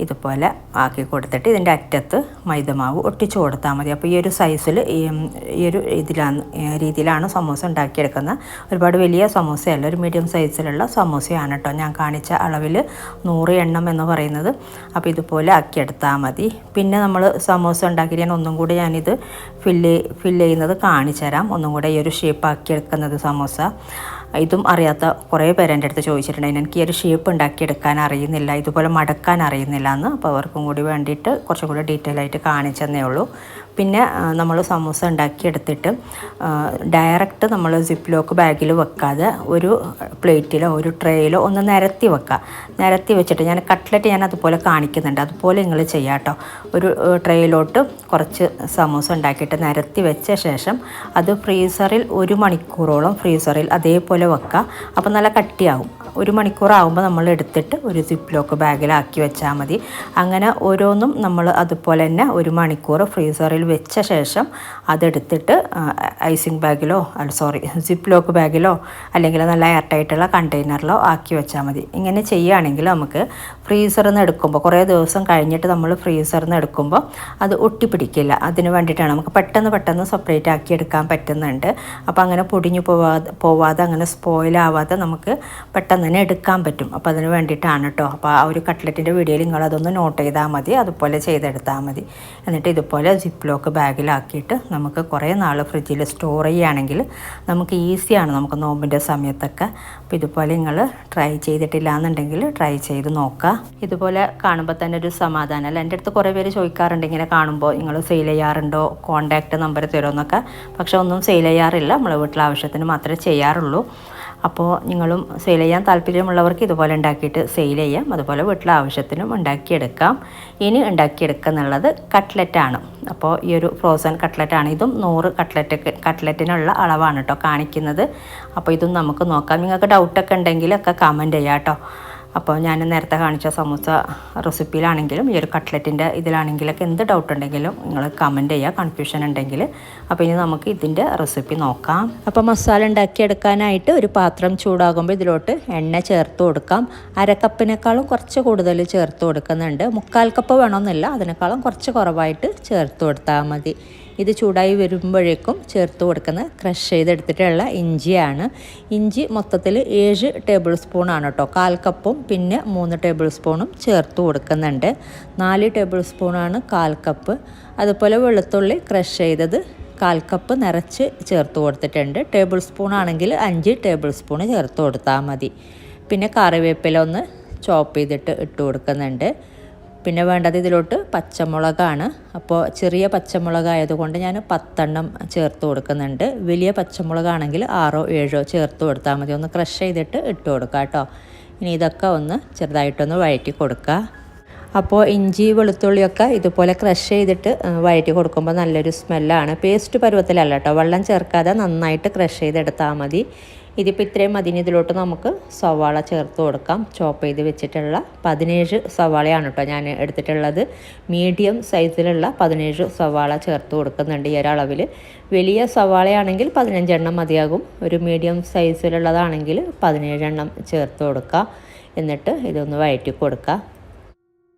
ഇതുപോലെ ആക്കി കൊടുത്തിട്ട് ഇതിൻ്റെ അറ്റത്ത് മൈദമാവ് ഒട്ടിച്ചു കൊടുത്താൽ മതി. അപ്പോൾ ഈ ഒരു സൈസിൽ ഈ ഒരു രീതിയിലാണ് സമൂസ ഉണ്ടാക്കിയെടുക്കുന്നത്. ഒരുപാട് വലിയ സമൂസയല്ല, ഒരു മീഡിയം സൈസിലുള്ള സമൂസയാണ് കേട്ടോ. ഞാൻ കാണിച്ച അളവിൽ 100 എണ്ണം എന്ന് പറയുന്നത്. അപ്പോൾ ഇതുപോലെ ആക്കിയെടുത്താൽ മതി. പിന്നെ നമ്മൾ സമൂസ ഉണ്ടാക്കി ഒന്നും കൂടി ഞാനിത് ഫില്ല് ചെയ്യുന്നത് കാണിച്ചു തരാം. ഒന്നും കൂടെ ഈ ഒരു ഷേപ്പ് ആക്കിയെടുക്കുന്നത് സമൂസ. ഇതും അറിയാത്ത കുറേ പേര് എൻ്റെ അടുത്ത് ചോദിച്ചിട്ടുണ്ടായിരുന്നു, എനിക്ക് ഈ ഒരു ഷേപ്പ് ഉണ്ടാക്കിയെടുക്കാൻ അറിയുന്നില്ല, ഇതുപോലെ മടക്കാൻ അറിയുന്നില്ല എന്ന്. അപ്പോൾ അവർക്കും കൂടി വേണ്ടിയിട്ട് കുറച്ചും കൂടി ഡീറ്റെയിൽ ആയിട്ട് കാണിച്ചെന്നേ ഉള്ളൂ. പിന്നെ നമ്മൾ സമൂസ ഉണ്ടാക്കിയെടുത്തിട്ട് ഡയറക്റ്റ് നമ്മൾ സിപ്പ് ലോക്ക് ബാഗിൽ വെക്കാതെ ഒരു പ്ലേറ്റിലോ ഒരു ട്രേയിലോ ഒന്ന് നിരത്തി വെക്കുക. നിരത്തി വെച്ചിട്ട് ഞാൻ കട്ട്ലറ്റ് അതുപോലെ കാണിക്കുന്നുണ്ട്, അതുപോലെ നിങ്ങൾ ചെയ്യാം കേട്ടോ. ഒരു ട്രേയിലോട്ട് കുറച്ച് സമൂസ ഉണ്ടാക്കിയിട്ട് നിരത്തി വെച്ച ശേഷം അത് ഫ്രീസറിൽ 1 മണിക്കൂറോളം ഫ്രീസറിൽ അതേപോലെ വെക്കുക. അപ്പോൾ നല്ല കട്ടിയാവും. 1 മണിക്കൂറാകുമ്പോൾ നമ്മൾ എടുത്തിട്ട് ഒരു സിപ്പ് ലോക്ക് ബാഗിലാക്കി വെച്ചാൽ മതി. അങ്ങനെ ഓരോന്നും നമ്മൾ അതുപോലെ തന്നെ 1 മണിക്കൂർ ഫ്രീസറിൽ വെച്ച ശേഷം അതെടുത്തിട്ട് ഐസിങ് ബാഗിലോ സിപ്പ് ലോക്ക് ബാഗിലോ അല്ലെങ്കിൽ നല്ല എയർ ടൈറ്റുള്ള കണ്ടെയ്നറിലോ ആക്കി വെച്ചാൽ മതി. ഇങ്ങനെ ചെയ്യുകയാണെങ്കിൽ നമുക്ക് ഫ്രീസറിൽ നിന്ന് എടുക്കുമ്പോൾ കുറേ ദിവസം കഴിഞ്ഞിട്ട് നമ്മൾ ഫ്രീസറിൽ നിന്ന് എടുക്കുമ്പോൾ അത് ഒട്ടിപ്പിടിക്കില്ല. അതിന് വേണ്ടിയിട്ടാണ്. നമുക്ക് പെട്ടെന്ന് സെപ്പറേറ്റ് ആക്കി എടുക്കാൻ പറ്റുന്നുണ്ട്. അപ്പോൾ അങ്ങനെ പൊടിഞ്ഞു പോവാതെ അങ്ങനെ സ്പോയിലാവാതെ നമുക്ക് പെട്ടെന്ന് പെട്ടെന്ന് തന്നെ എടുക്കാൻ പറ്റും. അപ്പോൾ അതിന് വേണ്ടിയിട്ടാണ് കേട്ടോ. അപ്പോൾ ആ ഒരു കട്ട്ലറ്റിൻ്റെ വീഡിയോയിൽ നിങ്ങളതൊന്ന് നോട്ട് ചെയ്താൽ മതി, അതുപോലെ ചെയ്തെടുത്താൽ മതി. എന്നിട്ട് ഇതുപോലെ സിപ്പ് ലോക്ക് ബാഗിലാക്കിയിട്ട് നമുക്ക് കുറേ നാൾ ഫ്രിഡ്ജിൽ സ്റ്റോർ ചെയ്യുകയാണെങ്കിൽ നമുക്ക് ഈസിയാണ്, നമുക്ക് നോമ്പിൻ്റെ സമയത്തൊക്കെ. അപ്പോൾ ഇതുപോലെ നിങ്ങൾ ട്രൈ ചെയ്തിട്ടില്ല എന്നുണ്ടെങ്കിൽ ട്രൈ ചെയ്ത് നോക്കുക. ഇതുപോലെ കാണുമ്പോൾ തന്നെ ഒരു സമാധാനം അല്ല. എൻ്റെ അടുത്ത് കുറേ പേര് ചോദിക്കാറുണ്ട് ഇങ്ങനെ കാണുമ്പോൾ നിങ്ങൾ സെയിൽ ചെയ്യാറുണ്ടോ, കോൺടാക്റ്റ് നമ്പർ തരുമെന്നൊക്കെ. പക്ഷെ ഒന്നും സെയിൽ ചെയ്യാറില്ല, നമ്മൾ വീട്ടിലെ ആവശ്യത്തിന് മാത്രമേ ചെയ്യാറുള്ളൂ. അപ്പോൾ നിങ്ങളും സെയിൽ ചെയ്യാൻ താല്പര്യമുള്ളവർക്ക് ഇതുപോലെ ഉണ്ടാക്കിയിട്ട് സെയിൽ ചെയ്യാം, അതുപോലെ വീട്ടിലെ ആവശ്യത്തിനും ഉണ്ടാക്കിയെടുക്കാം. ഇനി ഉണ്ടാക്കിയെടുക്കുന്നുള്ളത് കട്ട്ലറ്റാണ്. അപ്പോൾ ഈ ഒരു ഫ്രോസൺ കട്ട്ലറ്റാണ്. ഇതും 100 കട്ട്ലറ്റിനുള്ള അളവാണ് കേട്ടോ കാണിക്കുന്നത്. അപ്പോൾ ഇതും നമുക്ക് നോക്കാം. നിങ്ങൾക്ക് ഡൗട്ടൊക്കെ ഉണ്ടെങ്കിലൊക്കെ കമൻറ്റ് ചെയ്യാം കേട്ടോ. അപ്പോൾ ഞാൻ നേരത്തെ കാണിച്ച സമൂസ റെസിപ്പിയിലാണെങ്കിലും ഈ ഒരു കട്ട്ലറ്റിൻ്റെ ഇതിലാണെങ്കിലൊക്കെ എന്ത് ഡൗട്ട് ഉണ്ടെങ്കിലും നിങ്ങൾ കമൻറ്റ് ചെയ്യുക, കൺഫ്യൂഷൻ ഉണ്ടെങ്കിൽ. അപ്പോൾ ഇനി നമുക്ക് ഇതിൻ്റെ റെസിപ്പി നോക്കാം. അപ്പോൾ മസാല ഉണ്ടാക്കിയെടുക്കാനായിട്ട് ഒരു പാത്രം ചൂടാകുമ്പോൾ ഇതിലോട്ട് എണ്ണ ചേർത്ത് കൊടുക്കാം. 1/2 കപ്പിനേക്കാളും കുറച്ച് കൂടുതൽ ചേർത്ത് കൊടുക്കുന്നുണ്ട്. 1/4 കപ്പ് വേണമെന്നില്ല, അതിനേക്കാളും കുറച്ച് കുറവായിട്ട് ചേർത്ത് കൊടുത്താൽ മതി. ഇത് ചൂടായി വരുമ്പോഴേക്കും ചേർത്ത് കൊടുക്കുന്നത് ക്രഷ് ചെയ്തെടുത്തിട്ടുള്ള ഇഞ്ചിയാണ്. ഇഞ്ചി മൊത്തത്തിൽ 7 ടേബിൾ സ്പൂണാണ് കേട്ടോ. 1/4 കപ്പും പിന്നെ 3 ടേബിൾ സ്പൂണും ചേർത്ത് കൊടുക്കുന്നുണ്ട്. 4 ടേബിൾ സ്പൂണാണ് 1/4 കപ്പ്. അതുപോലെ വെളുത്തുള്ളി ക്രഷ് ചെയ്തത് 1/4 കപ്പ് നിറച്ച് ചേർത്ത് കൊടുത്തിട്ടുണ്ട്. ടേബിൾ സ്പൂൺ ആണെങ്കിൽ 5 ടേബിൾ സ്പൂൺ ചേർത്ത് കൊടുത്താൽ മതി. പിന്നെ കറിവേപ്പില ഒന്ന് ചോപ്പ് ചെയ്തിട്ട് ഇട്ട് കൊടുക്കുന്നുണ്ട്. പിന്നെ വേണ്ടത് ഇതിലോട്ട് പച്ചമുളകാണ്. അപ്പോൾ ചെറിയ പച്ചമുളകായതുകൊണ്ട് ഞാൻ 10 എണ്ണം ചേർത്ത് കൊടുക്കുന്നുണ്ട്. വലിയ പച്ചമുളകാണെങ്കിൽ 6 7 ചേർത്ത് കൊടുത്താൽ മതി. ഒന്ന് ക്രഷ് ചെയ്തിട്ട് ഇട്ട് കൊടുക്കുക കേട്ടോ. ഇനി ഇതൊക്കെ ഒന്ന് ചെറുതായിട്ടൊന്ന് വഴറ്റി കൊടുക്കുക. അപ്പോൾ ഇഞ്ചി വെളുത്തുള്ളിയൊക്കെ ഇതുപോലെ ക്രഷ് ചെയ്തിട്ട് വഴറ്റി കൊടുക്കുമ്പോൾ നല്ലൊരു സ്മെല്ലാണ്. പേസ്റ്റ് പരുവത്തിലല്ല കേട്ടോ, വെള്ളം ചേർക്കാതെ നന്നായിട്ട് ക്രഷ് ചെയ്തെടുത്താൽ മതി. ഇതിപ്പോൾ ഇത്രയും മതി. ഇതിലോട്ട് നമുക്ക് സവാള ചേർത്ത് കൊടുക്കാം. ചോപ്പ് ചെയ്ത് വെച്ചിട്ടുള്ള 17 സവാളയാണ് കേട്ടോ ഞാൻ എടുത്തിട്ടുള്ളത്. മീഡിയം സൈസിലുള്ള 17 സവാള ചേർത്ത് കൊടുക്കുന്നുണ്ട് ഈ ഒരളവിൽ. വലിയ സവാളയാണെങ്കിൽ 15 എണ്ണം മതിയാകും. ഒരു മീഡിയം സൈസിലുള്ളതാണെങ്കിൽ 17 എണ്ണം ചേർത്ത് കൊടുക്കുക. എന്നിട്ട് ഇതൊന്ന് വഴറ്റി കൊടുക്കുക.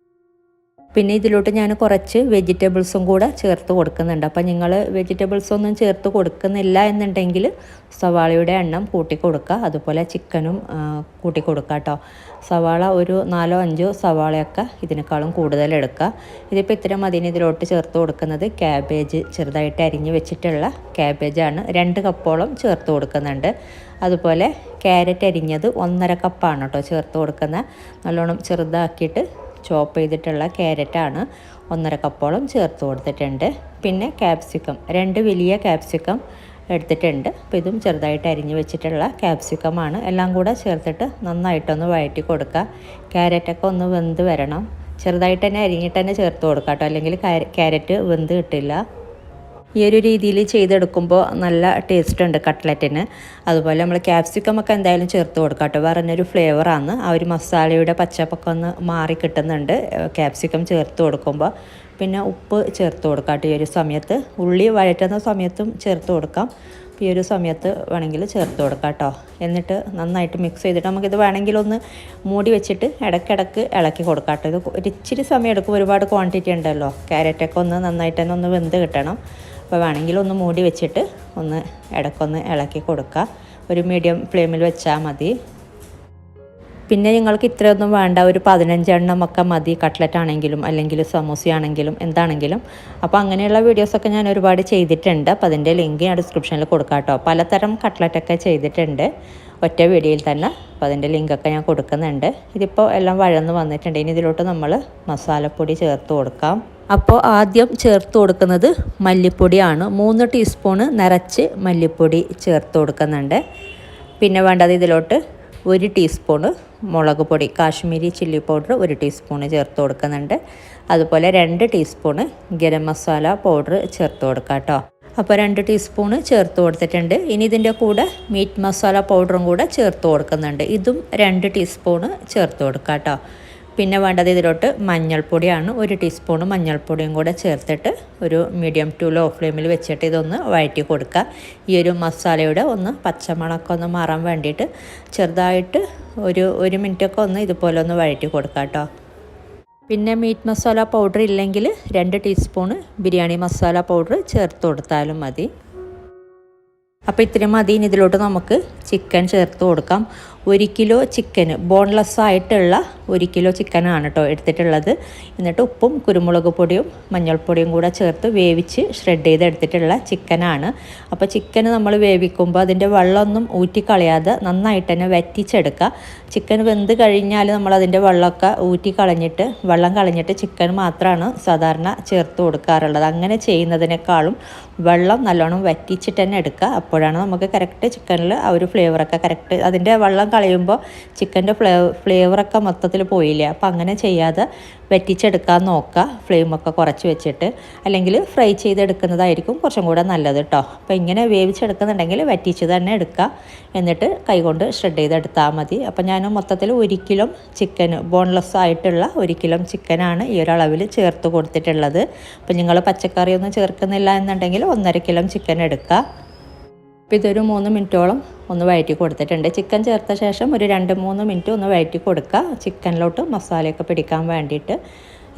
പിന്നെ ഇതിലോട്ട് ഞാൻ കുറച്ച് വെജിറ്റബിൾസും കൂടെ ചേർത്ത് കൊടുക്കുന്നുണ്ട്. അപ്പോൾ നിങ്ങൾ വെജിറ്റബിൾസൊന്നും ചേർത്ത് കൊടുക്കുന്നില്ല എന്നുണ്ടെങ്കിൽ സവാളയുടെ എണ്ണം കൂട്ടി കൊടുക്കുക. അതുപോലെ ചിക്കനും കൂട്ടി കൊടുക്കുക കേട്ടോ. സവാള ഒരു 4 5 സവാളയൊക്കെ ഇതിനേക്കാളും കൂടുതൽ എടുക്കുക. ഇതിപ്പോൾ ഇത്ര മതിന് ഇതിലോട്ട് ചേർത്ത് കൊടുക്കുന്നത് ക്യാബേജ്, ചെറുതായിട്ട് അരിഞ്ഞ് വെച്ചിട്ടുള്ള ക്യാബേജാണ്. 2 കപ്പോളം ചേർത്ത് കൊടുക്കുന്നുണ്ട്. അതുപോലെ ക്യാരറ്റ് അരിഞ്ഞത് 1.5 കപ്പാണ് കേട്ടോ ചേർത്ത് കൊടുക്കുന്നത്. നല്ലോണം ചെറുതാക്കിയിട്ട് ചോപ്പ് ചെയ്തിട്ടുള്ള ക്യാരറ്റാണ് 1.5 കപ്പോളം ചേർത്ത് കൊടുത്തിട്ടുണ്ട്. പിന്നെ ക്യാപ്സിക്കം 2 വലിയ ക്യാപ്സിക്കം എടുത്തിട്ടുണ്ട്. അപ്പോൾ ഇതും ചെറുതായിട്ട് അരിഞ്ഞ് വെച്ചിട്ടുള്ള ക്യാപ്സിക്കമാണ്. എല്ലാം കൂടെ ചേർത്തിട്ട് നന്നായിട്ടൊന്ന് വഴറ്റി കൊടുക്കുക. ക്യാരറ്റൊക്കെ ഒന്ന് വെന്ത് വരണം. ചെറുതായിട്ട് തന്നെ അരിഞ്ഞിട്ട് തന്നെ ചേർത്ത് കൊടുക്കുക കേട്ടോ, അല്ലെങ്കിൽ ക്യാരറ്റ് വെന്ത് കിട്ടില്ല. ഈ ഒരു രീതിയിൽ ചെയ്തെടുക്കുമ്പോൾ നല്ല ടേസ്റ്റ് ഉണ്ട് കട്ട്ലറ്റിന്. അതുപോലെ നമ്മൾ ക്യാപ്സിക്കം ഒക്കെ എന്തായാലും ചേർത്ത് കൊടുക്കാം കേട്ടോ, വേറൊരു ഫ്ലേവറാണ്. ആ ഒരു മസാലയുടെ പച്ചപ്പൊക്കെ ഒന്ന് മാറി കിട്ടുന്നുണ്ട് ക്യാപ്സിക്കം ചേർത്ത് കൊടുക്കുമ്പോൾ. പിന്നെ ഉപ്പ് ചേർത്ത് കൊടുക്കാം കേട്ടോ ഈ ഒരു സമയത്ത്. ഉള്ളി വഴറ്റുന്ന സമയത്തും ചേർത്ത് കൊടുക്കാം. ഈ ഒരു സമയത്ത് വേണമെങ്കിൽ ചേർത്ത് കൊടുക്കാം കേട്ടോ. എന്നിട്ട് നന്നായിട്ട് മിക്സ് ചെയ്തിട്ട് നമുക്കിത് വേണമെങ്കിൽ ഒന്ന് മൂടി വെച്ചിട്ട് ഇടയ്ക്കിടയ്ക്ക് ഇളക്കി കൊടുക്കാം കേട്ടോ. ഇത് ഒരിച്ചിരി സമയം എടുക്കും, ഒരുപാട് ക്വാണ്ടിറ്റി ഉണ്ടല്ലോ. ക്യാരറ്റൊക്കെ ഒന്ന് നന്നായിട്ട് തന്നെ ഒന്ന് വെന്ത് കിട്ടണം. അപ്പോൾ വേണമെങ്കിൽ ഒന്ന് മൂടി വെച്ചിട്ട് ഒന്ന് ഇടയ്ക്കൊന്ന് ഇളക്കി കൊടുക്കുക. ഒരു മീഡിയം ഫ്ലെയിമിൽ വെച്ചാൽ മതി. പിന്നെ നിങ്ങൾക്ക് ഇത്രയൊന്നും വേണ്ട, ഒരു 15 എണ്ണമൊക്കെ മതി കട്ട്ലറ്റ് ആണെങ്കിലും അല്ലെങ്കിൽ സമൂസയാണെങ്കിലും എന്താണെങ്കിലും. അപ്പോൾ അങ്ങനെയുള്ള വീഡിയോസൊക്കെ ഞാൻ ഒരുപാട് ചെയ്തിട്ടുണ്ട്. അപ്പോൾ അതിൻ്റെ ലിങ്ക് ഞാൻ ഡിസ്ക്രിപ്ഷനിൽ കൊടുക്കാം കേട്ടോ. പലതരം കട്ട്ലറ്റൊക്കെ ചെയ്തിട്ടുണ്ട് ഒറ്റ വീഡിയോയിൽ തന്നെ. അപ്പോൾ അതിൻ്റെ ലിങ്കൊക്കെ ഞാൻ കൊടുക്കുന്നുണ്ട്. ഇതിപ്പോൾ എല്ലാം വഴന്ന് വന്നിട്ടുണ്ട്. ഇനി ഇതിലോട്ട് നമ്മൾ മസാലപ്പൊടി ചേർത്ത് കൊടുക്കാം. അപ്പോൾ ആദ്യം ചേർത്ത് കൊടുക്കുന്നത് മല്ലിപ്പൊടിയാണ്. 3 ടീസ്പൂണ് നിറച്ച് മല്ലിപ്പൊടി ചേർത്ത് കൊടുക്കുന്നുണ്ട്. പിന്നെ വേണ്ടത് ഇതിലോട്ട് 1 ടീസ്പൂണ് മുളക് പൊടി, കാശ്മീരി ചില്ലി പൗഡർ 1 ടീസ്പൂണ് ചേർത്ത് കൊടുക്കുന്നുണ്ട്. അതുപോലെ 2 ടീസ്പൂണ് ഗരം മസാല പൗഡർ ചേർത്ത് കൊടുക്കാം കേട്ടോ. അപ്പോൾ 2 ടീസ്പൂണ് ചേർത്ത് കൊടുത്തിട്ടുണ്ട്. ഇനി ഇതിൻ്റെ കൂടെ മീറ്റ് മസാല പൗഡറും കൂടെ ചേർത്ത് കൊടുക്കുന്നുണ്ട്. ഇതും 2 ടീസ്പൂണ് ചേർത്ത് കൊടുക്കാം കേട്ടോ. പിന്നെ വേണ്ടത് ഇതിലോട്ട് മഞ്ഞൾപ്പൊടിയാണ്. 1 ടീസ്പൂണ് മഞ്ഞൾപ്പൊടിയും കൂടെ ചേർത്തിട്ട് ഒരു മീഡിയം ടു ലോ ഫ്ലെയിമിൽ വെച്ചിട്ട് ഇതൊന്ന് വഴറ്റി കൊടുക്കുക. ഈ ഒരു മസാലയുടെ ഒന്ന് പച്ചമണമൊക്കെ ഒന്ന് മാറാൻ വേണ്ടിയിട്ട് ചെറുതായിട്ട് ഒരു മിനിറ്റൊക്കെ ഒന്ന് ഇതുപോലെ ഒന്ന് വഴറ്റി കൊടുക്കുക കേട്ടോ. പിന്നെ മീറ്റ് മസാല പൗഡർ ഇല്ലെങ്കിൽ 2 ടീസ്പൂണ് ബിരിയാണി മസാല പൗഡർ ചേർത്ത് കൊടുത്താലും മതി. അപ്പോൾ ഇത്രയും മതി. ഇതിലോട്ട് നമുക്ക് ചിക്കൻ ചേർത്ത് കൊടുക്കാം. 1 കിലോ ചിക്കന് ബോൺലെസ് ആയിട്ടുള്ള 1 കിലോ ചിക്കനാണ് കേട്ടോ എടുത്തിട്ടുള്ളത്. എന്നിട്ട് ഉപ്പും കുരുമുളക് പൊടിയും മഞ്ഞൾപ്പൊടിയും കൂടെ ചേർത്ത് വേവിച്ച് ഷ്രെഡ് ചെയ്ത് എടുത്തിട്ടുള്ള ചിക്കനാണ്. അപ്പോൾ ചിക്കൻ നമ്മൾ വേവിക്കുമ്പോൾ അതിൻ്റെ വെള്ളമൊന്നും ഊറ്റിക്കളയാതെ നന്നായിട്ട് തന്നെ വറ്റിച്ചെടുക്കുക. ചിക്കൻ വെന്ത് കഴിഞ്ഞാൽ നമ്മളതിൻ്റെ വെള്ളമൊക്കെ ഊറ്റിക്കളഞ്ഞിട്ട് വെള്ളം കളഞ്ഞിട്ട് ചിക്കൻ മാത്രമാണ് സാധാരണ ചേർത്ത് കൊടുക്കാറുള്ളത്. അങ്ങനെ ചെയ്യുന്നതിനേക്കാളും വെള്ളം നല്ലോണം വറ്റിച്ചിട്ട് തന്നെ എടുക്കുക. അപ്പോഴാണ് നമുക്ക് കറക്റ്റ് ചിക്കനിൽ ആ ഒരു ഫ്ലേവറൊക്കെ കറക്റ്റ്, അതിൻ്റെ വെള്ളം കളയുമ്പോൾ ചിക്കൻ്റെ ഫ്ലേവറൊക്കെ മൊത്തത്തിൽ പോയില്ലേ. അപ്പോൾ അങ്ങനെ ചെയ്യാതെ വറ്റിച്ചെടുക്കാൻ നോക്കുക, ഫ്ലെയിമൊക്കെ കുറച്ച് വെച്ചിട്ട്. അല്ലെങ്കിൽ ഫ്രൈ ചെയ്തെടുക്കുന്നതായിരിക്കും കുറച്ചും കൂടെ നല്ലത് കേട്ടോ. അപ്പോൾ ഇങ്ങനെ വേവിച്ചെടുക്കുന്നുണ്ടെങ്കിൽ വറ്റിച്ച് തന്നെ എടുക്കുക. എന്നിട്ട് കൈകൊണ്ട് ഷ്രെഡ് ചെയ്തെടുത്താൽ മതി. അപ്പോൾ ഞാൻ മൊത്തത്തിൽ 1 കിലോ ചിക്കൻ ബോൺലെസ് ആയിട്ടുള്ള 1 കിലോ ചിക്കനാണ് ഈ ഒരളവിൽ ചേർത്ത് കൊടുത്തിട്ടുള്ളത്. അപ്പോൾ നിങ്ങൾ പച്ചക്കറിയൊന്നും ചേർക്കുന്നില്ല എന്നുണ്ടെങ്കിൽ 1.5 കിലോ ചിക്കൻ എടുക്കുക. അപ്പോൾ ഇതൊരു 3 മിനിറ്റോളം ഒന്ന് വഴറ്റി കൊടുത്തിട്ടുണ്ട്. ചിക്കൻ ചേർത്ത ശേഷം ഒരു 2-3 മിനിറ്റ് ഒന്ന് വഴറ്റി കൊടുക്കുക, ചിക്കനിലോട്ട് മസാലയൊക്കെ പിടിക്കാൻ വേണ്ടിയിട്ട്.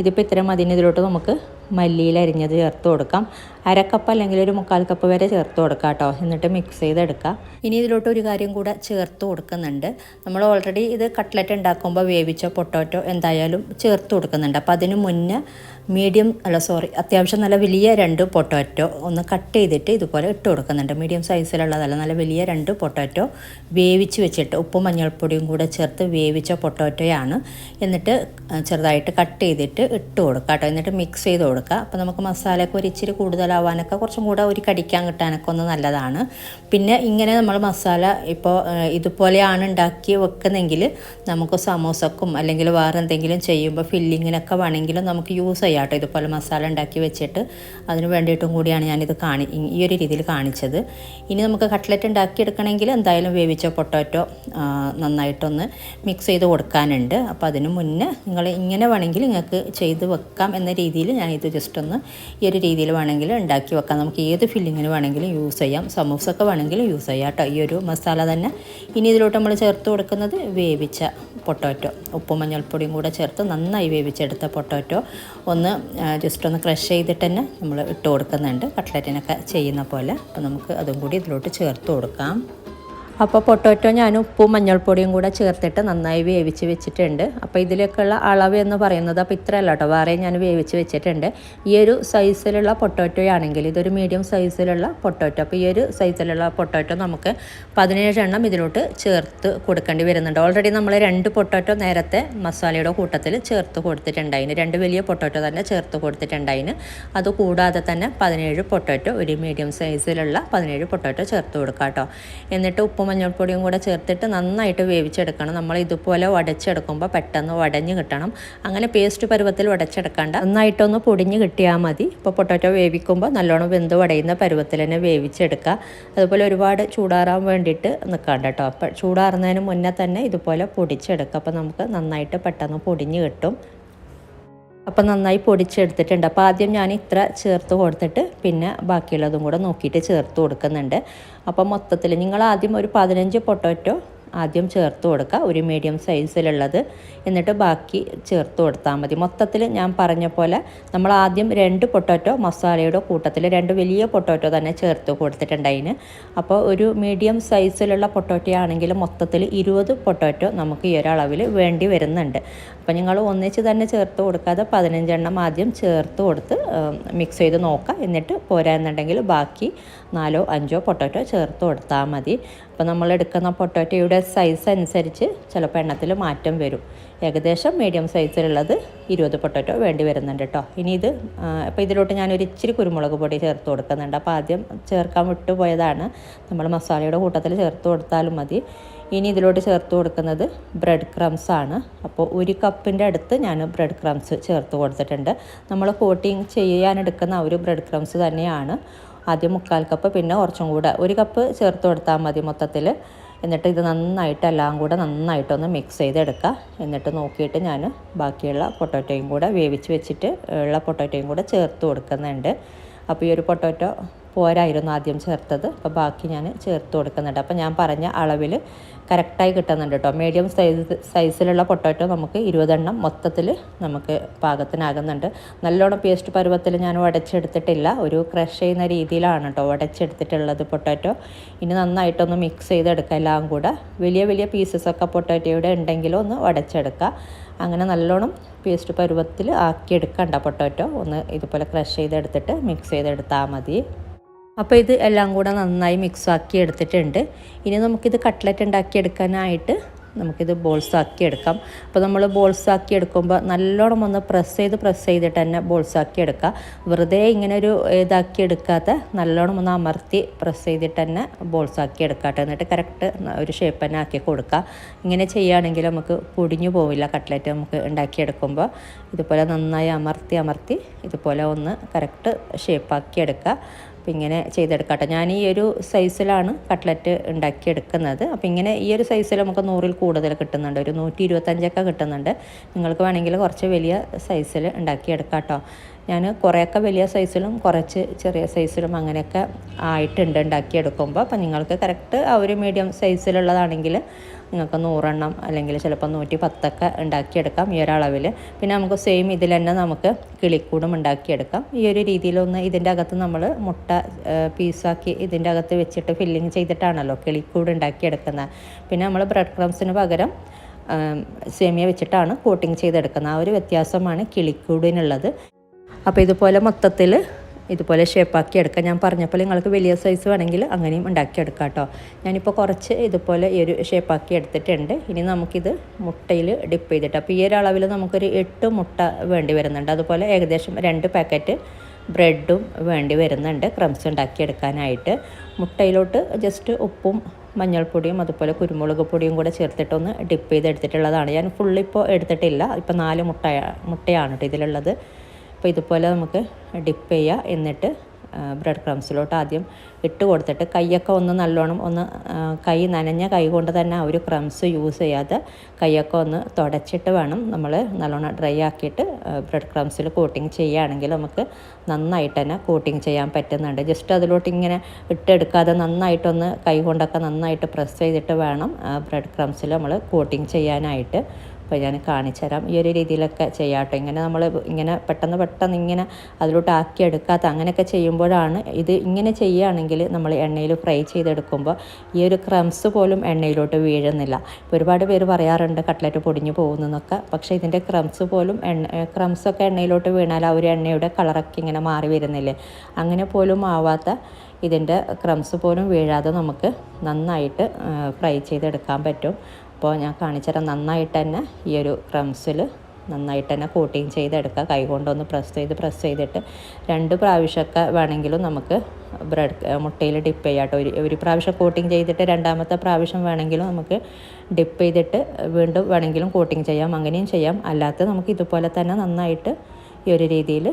ഇതിപ്പോൾ ഇത്രയും മതിന്. ഇതിലോട്ട് നമുക്ക് മല്ലിയില അരിഞ്ഞത് ചേർത്ത് കൊടുക്കാം. 1/2 കപ്പ് അല്ലെങ്കിൽ ഒരു 1/4 കപ്പ് വരെ ചേർത്ത് കൊടുക്കാം കേട്ടോ. എന്നിട്ട് മിക്സ് ചെയ്തെടുക്കാം. ഇനി ഇതിലോട്ട് ഒരു കാര്യം കൂടെ ചേർത്ത് കൊടുക്കുന്നുണ്ട്. നമ്മൾ ഓൾറെഡി ഇത് കട്ട്ലറ്റ് ഉണ്ടാക്കുമ്പോൾ വേവിച്ച പൊട്ടാറ്റോ എന്തായാലും ചേർത്ത് കൊടുക്കുന്നുണ്ട്. അപ്പോൾ അതിന് മുന്നേ അത്യാവശ്യം നല്ല വലിയ 2 പൊട്ടാറ്റോ ഒന്ന് കട്ട് ചെയ്തിട്ട് ഇതുപോലെ ഇട്ട് കൊടുക്കുന്നുണ്ട്. മീഡിയം സൈസിലുള്ളതല്ല, നല്ല വലിയ 2 പൊട്ടാറ്റോ വേവിച്ച് വെച്ചിട്ട് ഉപ്പും മഞ്ഞൾപ്പൊടിയും കൂടെ ചേർത്ത് വേവിച്ച പൊട്ടാറ്റോയാണ്. എന്നിട്ട് ചെറുതായിട്ട് കട്ട് ചെയ്തിട്ട് ഇട്ട് കൊടുക്കുക കേട്ടോ. എന്നിട്ട് മിക്സ് ചെയ്ത് കൊടുക്കുക. അപ്പോൾ നമുക്ക് മസാലയൊക്കെ ഒരു ഇച്ചിരി കൂടുതലാവാനൊക്കെ കുറച്ചും കൂടെ ഒരു കടിക്കാൻ കിട്ടാനൊക്കെ ഒന്ന് നല്ലതാണ്. പിന്നെ ഇങ്ങനെ നമ്മൾ മസാല ഇപ്പോൾ ഇതുപോലെയാണ് ഉണ്ടാക്കി വെക്കുന്നതെങ്കിൽ നമുക്ക് സമോസക്കും അല്ലെങ്കിൽ വേറെ എന്തെങ്കിലും ചെയ്യുമ്പോൾ ഫില്ലിങ്ങിനൊക്കെ വേണമെങ്കിലും നമുക്ക് യൂസ് ചെയ്യാം കേട്ടോ. ഇതുപോലെ മസാല ഉണ്ടാക്കി വെച്ചിട്ട് അതിന് വേണ്ടിയിട്ടും കൂടിയാണ് ഞാനിത് ഈ ഒരു രീതിയിൽ കാണിച്ചത്. ഇനി നമുക്ക് കട്ട്ലറ്റ് ഉണ്ടാക്കിയെടുക്കണമെങ്കിൽ എന്തായാലും വേവിച്ച പൊട്ടാറ്റോ നന്നായിട്ടൊന്ന് മിക്സ് ചെയ്ത് കൊടുക്കാനുണ്ട്. അപ്പോൾ അതിന് മുന്നേ നിങ്ങൾ ഇങ്ങനെ വേണമെങ്കിൽ നിങ്ങൾക്ക് ചെയ്ത് വെക്കാം എന്ന രീതിയിൽ ഞാനിത് ജസ്റ്റ് ഒന്ന് ഈ ഒരു രീതിയിൽ വേണമെങ്കിൽ ഉണ്ടാക്കി വെക്കാം. നമുക്ക് ഏത് ഫില്ലിങ്ങിന് വേണമെങ്കിലും യൂസ് ചെയ്യാം. സമൂസൊക്കെ വേണമെങ്കിലും യൂസ് ചെയ്യാം കേട്ടോ ഈ ഒരു മസാല തന്നെ. ഇനി ഇതിലോട്ട് നമ്മൾ ചേർത്ത് കൊടുക്കുന്നത് വേവിച്ച പൊട്ടാറ്റോ, ഉപ്പും മഞ്ഞൾപ്പൊടിയും കൂടെ ചേർത്ത് നന്നായി വേവിച്ചെടുത്ത പൊട്ടാറ്റോ ഒന്ന് ജസ്റ്റ് ഒന്ന് ക്രഷ് ചെയ്തിട്ട് തന്നെ നമ്മൾ ഇട്ട് കൊടുക്കുന്നുണ്ട്, കട്ട്ലറ്റിനൊക്കെ ചെയ്യുന്ന പോലെ. അപ്പോൾ നമുക്ക് അതും കൂടി ഇതിലോട്ട് ചേർത്ത് കൊടുക്കാം. അപ്പോൾ പൊട്ടാറ്റോ ഞാൻ ഉപ്പും മഞ്ഞൾപ്പൊടിയും കൂടെ ചേർത്തിട്ട് നന്നായി വേവിച്ച് വെച്ചിട്ടുണ്ട്. അപ്പോൾ ഇതിലേക്കുള്ള അളവ് എന്ന് പറയുന്നത് അപ്പോൾ ഇത്രയല്ല കേട്ടോ, വേറെ ഞാൻ വേവിച്ച് വെച്ചിട്ടുണ്ട്. ഈ ഒരു സൈസിലുള്ള പൊട്ടാറ്റോ ആണെങ്കിൽ ഇതൊരു മീഡിയം സൈസിലുള്ള പൊട്ടാറ്റോ. അപ്പോൾ ഈ ഒരു സൈസിലുള്ള പൊട്ടാറ്റോ നമുക്ക് 17 എണ്ണം ഇതിലോട്ട് ചേർത്ത് കൊടുക്കേണ്ടി വരുന്നുണ്ട്. ഓൾറെഡി നമ്മൾ 2 പൊട്ടാറ്റോ നേരത്തെ മസാലയുടെ കൂട്ടത്തിൽ ചേർത്ത് കൊടുത്തിട്ടുണ്ടായിന്, 2 വലിയ പൊട്ടാറ്റോ തന്നെ ചേർത്ത് കൊടുത്തിട്ടുണ്ടായിന്. അതുകൂടാതെ തന്നെ 17 പൊട്ടാറ്റോ, ഒരു മീഡിയം സൈസിലുള്ള 17 പൊട്ടാറ്റോ ചേർത്ത് കൊടുക്കാം കേട്ടോ. എന്നിട്ട് ഉപ്പും മഞ്ഞൾപ്പൊടിയും കൂടെ ചേർത്തിട്ട് നന്നായിട്ട് വേവിച്ചെടുക്കണം. നമ്മൾ ഇതുപോലെ ഉടച്ചെടുക്കുമ്പോൾ പെട്ടെന്ന് ഉടഞ്ഞ് കിട്ടണം. അങ്ങനെ പേസ്റ്റ് പരുവത്തിൽ ഉടച്ചെടുക്കാണ്ട് നന്നായിട്ടൊന്ന് പൊടിഞ്ഞ് കിട്ടിയാൽ മതി. ഇപ്പോൾ പൊട്ടാറ്റോ വേവിക്കുമ്പോൾ നല്ലോണം വെന്ത് ഉടയുന്ന പരുവത്തിൽ തന്നെ വേവിച്ചെടുക്കുക. അതുപോലെ ഒരുപാട് ചൂടാറാൻ വേണ്ടിയിട്ട് നിൽക്കാണ്ട് കേട്ടോ. അപ്പോൾ ചൂടാറുന്നതിന് മുന്നേ തന്നെ ഇതുപോലെ പൊടിച്ചെടുക്കുക. അപ്പോൾ നമുക്ക് നന്നായിട്ട് പെട്ടെന്ന് പൊടിഞ്ഞ് കിട്ടും. അപ്പോൾ നന്നായി പൊടിച്ചെടുത്തിട്ടുണ്ട്. അപ്പോൾ ആദ്യം ഞാൻ ഇത്ര ചേർത്ത് കൊടുത്തിട്ട് പിന്നെ ബാക്കിയുള്ളതും കൂടെ നോക്കിയിട്ട് ചേർത്ത് കൊടുക്കുന്നുണ്ട്. അപ്പോൾ മൊത്തത്തിൽ നിങ്ങൾ ആദ്യം ഒരു 15 പൊട്ടാറ്റോ ആദ്യം ചേർത്ത് കൊടുക്കുക, ഒരു മീഡിയം സൈസിലുള്ളത്. എന്നിട്ട് ബാക്കി ചേർത്ത് കൊടുത്താൽ മതി. മൊത്തത്തിൽ ഞാൻ പറഞ്ഞ പോലെ നമ്മൾ ആദ്യം 2 പൊട്ടാറ്റോ മസാലയുടെ കൂട്ടത്തിൽ 2 വലിയ പൊട്ടാറ്റോ തന്നെ ചേർത്ത് കൊടുത്തിട്ടുണ്ടായിന്. അപ്പോൾ ഒരു മീഡിയം സൈസിലുള്ള പൊട്ടാറ്റോ ആണെങ്കിൽ മൊത്തത്തിൽ 20 പൊട്ടാറ്റോ നമുക്ക് ഈ ഒരളവിൽ വേണ്ടി വരുന്നുണ്ട്. അപ്പോൾ നിങ്ങൾ ഒന്നിച്ച് തന്നെ ചേർത്ത് കൊടുക്കാതെ 15 എണ്ണം ആദ്യം ചേർത്ത് കൊടുത്ത് മിക്സ് ചെയ്ത് നോക്കുക. എന്നിട്ട് പോരാന്നുണ്ടെങ്കിൽ ബാക്കി 4-5 പൊട്ടാറ്റോ ചേർത്ത് കൊടുത്താൽ മതി. അപ്പോൾ നമ്മൾ എടുക്കുന്ന പൊട്ടാറ്റോയുടെ സൈസ് അനുസരിച്ച് ചിലപ്പോൾ എണ്ണത്തിൽ മാറ്റം വരും. ഏകദേശം മീഡിയം സൈസിലുള്ളത് 20 പൊട്ടാറ്റോ വേണ്ടി വരുന്നുണ്ട് കേട്ടോ. ഇനി ഇത് അപ്പോൾ ഇതിലോട്ട് ഞാനൊരു ഇച്ചിരി കുരുമുളക് പൊടി ചേർത്ത് കൊടുക്കുന്നുണ്ട്. അപ്പോൾ ആദ്യം ചേർക്കാൻ വിട്ടുപോയതാണ്, നമ്മൾ മസാലയുടെ കൂട്ടത്തിൽ ചേർത്ത് കൊടുത്താലും മതി. ഇനി ഇതിലോട്ട് ചേർത്ത് കൊടുക്കുന്നത് ബ്രെഡ് ക്രംസ് ആണ്. അപ്പോൾ 1 കപ്പിൻ്റെ അടുത്ത് ഞാൻ ബ്രെഡ് ക്രംസ് ചേർത്ത് കൊടുത്തിട്ടുണ്ട്. നമ്മൾ കോട്ടിങ് ചെയ്യാനെടുക്കുന്ന ഒരു ബ്രെഡ് ക്രംസ് തന്നെയാണ്. ആദ്യം 1/4 കപ്പ്, പിന്നെ കുറച്ചും കൂടെ 1 കപ്പ് ചേർത്ത് കൊടുത്താൽ മതി മൊത്തത്തിൽ. എന്നിട്ട് ഇത് നന്നായിട്ട് എല്ലാം കൂടെ നന്നായിട്ടൊന്ന് മിക്സ് ചെയ്തെടുക്കുക. എന്നിട്ട് നോക്കിയിട്ട് ഞാൻ ബാക്കിയുള്ള പൊട്ടാറ്റോയും കൂടെ വേവിച്ച് വെച്ചിട്ട് ഉള്ള പൊട്ടാറ്റോയും കൂടെ ചേർത്ത് കൊടുക്കുന്നുണ്ട്. അപ്പോൾ ഈ ഒരു പൊട്ടാറ്റോ പോരായിരുന്നു ആദ്യം ചേർത്തത്. അപ്പോൾ ബാക്കി ഞാൻ ചേർത്ത് കൊടുക്കുന്നുണ്ട്. അപ്പോൾ ഞാൻ പറഞ്ഞ അളവിൽ കറക്റ്റായി കിട്ടുന്നുണ്ട് കേട്ടോ. മീഡിയം സൈസിലുള്ള പൊട്ടാറ്റോ നമുക്ക് 20 എണ്ണം മൊത്തത്തിൽ നമുക്ക് പാകത്തിനാകുന്നുണ്ട്. നല്ലോണം പേസ്റ്റ് പരുവത്തിൽ ഞാൻ ഉടച്ചെടുത്തിട്ടില്ല, ഒരു ക്രഷ് ചെയ്യുന്ന രീതിയിലാണ് കേട്ടോ ഉടച്ചെടുത്തിട്ടുള്ളത് പൊട്ടാറ്റോ. ഇനി നന്നായിട്ടൊന്ന് മിക്സ് ചെയ്തെടുക്കുക എല്ലാം കൂടെ. വലിയ വലിയ പീസസൊക്കെ പൊട്ടാറ്റോയുടെ ഉണ്ടെങ്കിലും ഒന്ന് ഉടച്ചെടുക്കുക. അങ്ങനെ നല്ലോണം പേസ്റ്റ് പരുവത്തിൽ ആക്കിയെടുക്കണ്ട പൊട്ടാറ്റോ. ഒന്ന് ഇതുപോലെ ക്രഷ് ചെയ്തെടുത്തിട്ട് മിക്സ് ചെയ്തെടുത്താൽ മതി. അപ്പോൾ ഇത് എല്ലാം കൂടെ നന്നായി മിക്സ് ആക്കി എടുത്തിട്ടുണ്ട്. ഇനി നമുക്കിത് കട്ട്ലറ്റ് ഉണ്ടാക്കിയെടുക്കാനായിട്ട് നമുക്കിത് ബോൾസ് ആക്കി എടുക്കാം. അപ്പോൾ നമ്മൾ ബോൾസ് ആക്കി എടുക്കുമ്പോൾ നല്ലോണം ഒന്ന് പ്രസ് ചെയ്തിട്ട് തന്നെ ബോൾസ് ആക്കി എടുക്കുക. വെറുതെ ഇങ്ങനെ ഒരു ഇതാക്കി എടുക്കാതെ നല്ലോണം ഒന്ന് അമർത്തി പ്രസ് ചെയ്തിട്ട് തന്നെ ബോൾസ് ആക്കി എടുക്കാട്ടെ. എന്നിട്ട് കറക്റ്റ് ഒരു ഷേപ്പ് തന്നെ ആക്കി കൊടുക്കുക. ഇങ്ങനെ ചെയ്യുകയാണെങ്കിൽ നമുക്ക് പൊടിഞ്ഞു പോവില്ല കട്ട്ലറ്റ് നമുക്ക് ഉണ്ടാക്കിയെടുക്കുമ്പോൾ. ഇതുപോലെ നന്നായി അമർത്തി ഇതുപോലെ ഒന്ന് കറക്റ്റ് ഷേപ്പാക്കി എടുക്കുക. അപ്പോൾ ഇങ്ങനെ ചെയ്തെടുക്കട്ടെ. ഞാൻ ഈ ഒരു സൈസിലാണ് കട്ട്ലറ്റ് ഉണ്ടാക്കിയെടുക്കുന്നത്. അപ്പോൾ ഇങ്ങനെ ഈ ഒരു സൈസിൽ നമുക്ക് 100-ൽ കൂടുതൽ കിട്ടുന്നുണ്ട്, ഒരു 125 കിട്ടുന്നുണ്ട്. നിങ്ങൾക്ക് വേണമെങ്കിൽ കുറച്ച് വലിയ സൈസിൽ ഉണ്ടാക്കിയെടുക്കാം കേട്ടോ. ഞാൻ കുറേയൊക്കെ വലിയ സൈസിലും കുറച്ച് ചെറിയ സൈസിലും അങ്ങനെയൊക്കെ ആയിട്ടുണ്ട് ഉണ്ടാക്കിയെടുക്കുമ്പോൾ. അപ്പോൾ നിങ്ങൾക്ക് കറക്റ്റ് ആ ഒരു മീഡിയം സൈസിലുള്ളതാണെങ്കിൽ നിങ്ങൾക്ക് 100 എണ്ണം അല്ലെങ്കിൽ ചിലപ്പോൾ 110 ഉണ്ടാക്കിയെടുക്കാം ഈ ഒരളവിൽ. പിന്നെ നമുക്ക് സെയിം ഇതിൽ തന്നെ നമുക്ക് കിളിക്കൂടും ഉണ്ടാക്കിയെടുക്കാം. ഈ ഒരു രീതിയിലൊന്ന് ഇതിൻ്റെ അകത്ത് നമ്മൾ മുട്ട പീസാക്കി ഇതിൻ്റെ അകത്ത് വെച്ചിട്ട് ഫില്ലിങ് ചെയ്തിട്ടാണല്ലോ കിളിക്കൂട് ഉണ്ടാക്കിയെടുക്കുന്നത്. പിന്നെ നമ്മൾ ബ്രെഡ് ക്രംസിന് പകരം സേമിയ വെച്ചിട്ടാണ് കോട്ടിങ് ചെയ്തെടുക്കുന്നത്. ആ ഒരു വ്യത്യാസമാണ് കിളിക്കൂടിനുള്ളത്. അപ്പോൾ ഇതുപോലെ മൊത്തത്തിൽ ഇതുപോലെ ഷേപ്പാക്കി എടുക്കാം. ഞാൻ പറഞ്ഞപ്പോൾ നിങ്ങൾക്ക് വലിയ സൈസ് വേണമെങ്കിൽ അങ്ങനെയും ഉണ്ടാക്കിയെടുക്കാം കേട്ടോ. ഞാനിപ്പോൾ കുറച്ച് ഇതുപോലെ ഈ ഒരു ഷേപ്പാക്കി എടുത്തിട്ടുണ്ട്. ഇനി നമുക്കിത് മുട്ടയിൽ ഡിപ്പ് ചെയ്തിട്ട്, അപ്പോൾ ഈ ഒരു അളവിൽ നമുക്കൊരു 8 മുട്ട വേണ്ടി വരുന്നുണ്ട്. അതുപോലെ ഏകദേശം 2 പാക്കറ്റ് ബ്രെഡും വേണ്ടി വരുന്നുണ്ട് ക്രംസ് ഉണ്ടാക്കിയെടുക്കാനായിട്ട്. മുട്ടയിലോട്ട് ജസ്റ്റ് ഉപ്പും മഞ്ഞൾപ്പൊടിയും അതുപോലെ കുരുമുളക് പൊടിയും കൂടെ ചേർത്തിട്ടൊന്ന് ഡിപ്പ് ചെയ്തെടുത്തിട്ടുള്ളതാണ്. ഞാൻ ഫുള്ളിപ്പോൾ എടുത്തിട്ടില്ല. ഇപ്പോൾ 4 മുട്ടയാണ് കേട്ടോ ഇതിലുള്ളത്. അപ്പോൾ ഇതുപോലെ നമുക്ക് ഡിപ്പ് ചെയ്യുക. എന്നിട്ട് ബ്രെഡ് ക്രംസിലോട്ട് ആദ്യം ഇട്ട് കൊടുത്തിട്ട് കൈയൊക്കെ ഒന്ന് നല്ലോണം ഒന്ന് കൈ നനഞ്ഞ കൈ കൊണ്ട് തന്നെ ആ ഒരു ക്രംസ് യൂസ് ചെയ്യാതെ കൈയൊക്കെ ഒന്ന് തുടച്ചിട്ട് വേണം നമ്മൾ നല്ലോണം ഡ്രൈ ആക്കിയിട്ട് ബ്രെഡ് ക്രംസിൽ കോട്ടിങ് ചെയ്യുകയാണെങ്കിൽ നമുക്ക് നന്നായിട്ട് തന്നെ കോട്ടിങ് ചെയ്യാൻ പറ്റുന്നുണ്ട്. ജസ്റ്റ് അതിലോട്ട് ഇങ്ങനെ ഇട്ടെടുക്കാതെ നന്നായിട്ടൊന്ന് കൈ കൊണ്ടൊക്കെ നന്നായിട്ട് പ്രസ് ചെയ്തിട്ട് വേണം ബ്രെഡ് ക്രംസിൽ നമ്മൾ കോട്ടിങ് ചെയ്യാനായിട്ട്. അപ്പോൾ ഞാൻ കാണിച്ചു തരാം. ഈ ഒരു രീതിയിലൊക്കെ ചെയ്യാട്ടോ. ഇങ്ങനെ നമ്മൾ ഇങ്ങനെ പെട്ടെന്ന് ഇങ്ങനെ അതിലോട്ട് ആക്കിയെടുക്കാത്ത അങ്ങനെയൊക്കെ ചെയ്യുമ്പോഴാണ് ഇത്. ഇങ്ങനെ ചെയ്യുകയാണെങ്കിൽ നമ്മൾ എണ്ണയിൽ ഫ്രൈ ചെയ്തെടുക്കുമ്പോൾ ഈ ഒരു ക്രംസ് പോലും എണ്ണയിലോട്ട് വീഴുന്നില്ല. ഇപ്പോൾ ഒരുപാട് പേര് പറയാറുണ്ട് കട്ട്ലറ്റ് പൊടിഞ്ഞു പോകുന്നതെന്നൊക്കെ. പക്ഷേ ഇതിൻ്റെ ക്രംസ് പോലും ക്രംസൊക്കെ എണ്ണയിലോട്ട് വീണാൽ ആ ഒരു എണ്ണയുടെ കളറൊക്കെ ഇങ്ങനെ മാറി വരുന്നില്ലേ, അങ്ങനെ പോലും ആവാത്ത ഇതിൻ്റെ ക്രംസ് പോലും വീഴാതെ നമുക്ക് നന്നായിട്ട് ഫ്രൈ ചെയ്തെടുക്കാൻ പറ്റും. അപ്പോൾ ഞാൻ കാണിച്ചു തരാം. നന്നായിട്ട് തന്നെ ഈ ഒരു ക്രംസിൽ നന്നായിട്ട് തന്നെ കോട്ടിങ് ചെയ്തെടുക്കുക. കൈ കൊണ്ടൊന്ന് പ്രസ് ചെയ്തിട്ട് 2 പ്രാവശ്യമൊക്കെ വേണമെങ്കിലും നമുക്ക് മുട്ടയിൽ ഡിപ്പ് ചെയ്യാം കേട്ടോ. ഒരു പ്രാവശ്യം കോട്ടിങ് ചെയ്തിട്ട് 2ാമത്തെ പ്രാവശ്യം വേണമെങ്കിലും നമുക്ക് ഡിപ്പ് ചെയ്തിട്ട് വീണ്ടും വേണമെങ്കിലും കോട്ടിങ് ചെയ്യാം. അങ്ങനെയും ചെയ്യാം. അല്ലാത്ത നമുക്ക് ഇതുപോലെ തന്നെ നന്നായിട്ട് ഈ ഒരു രീതിയിൽ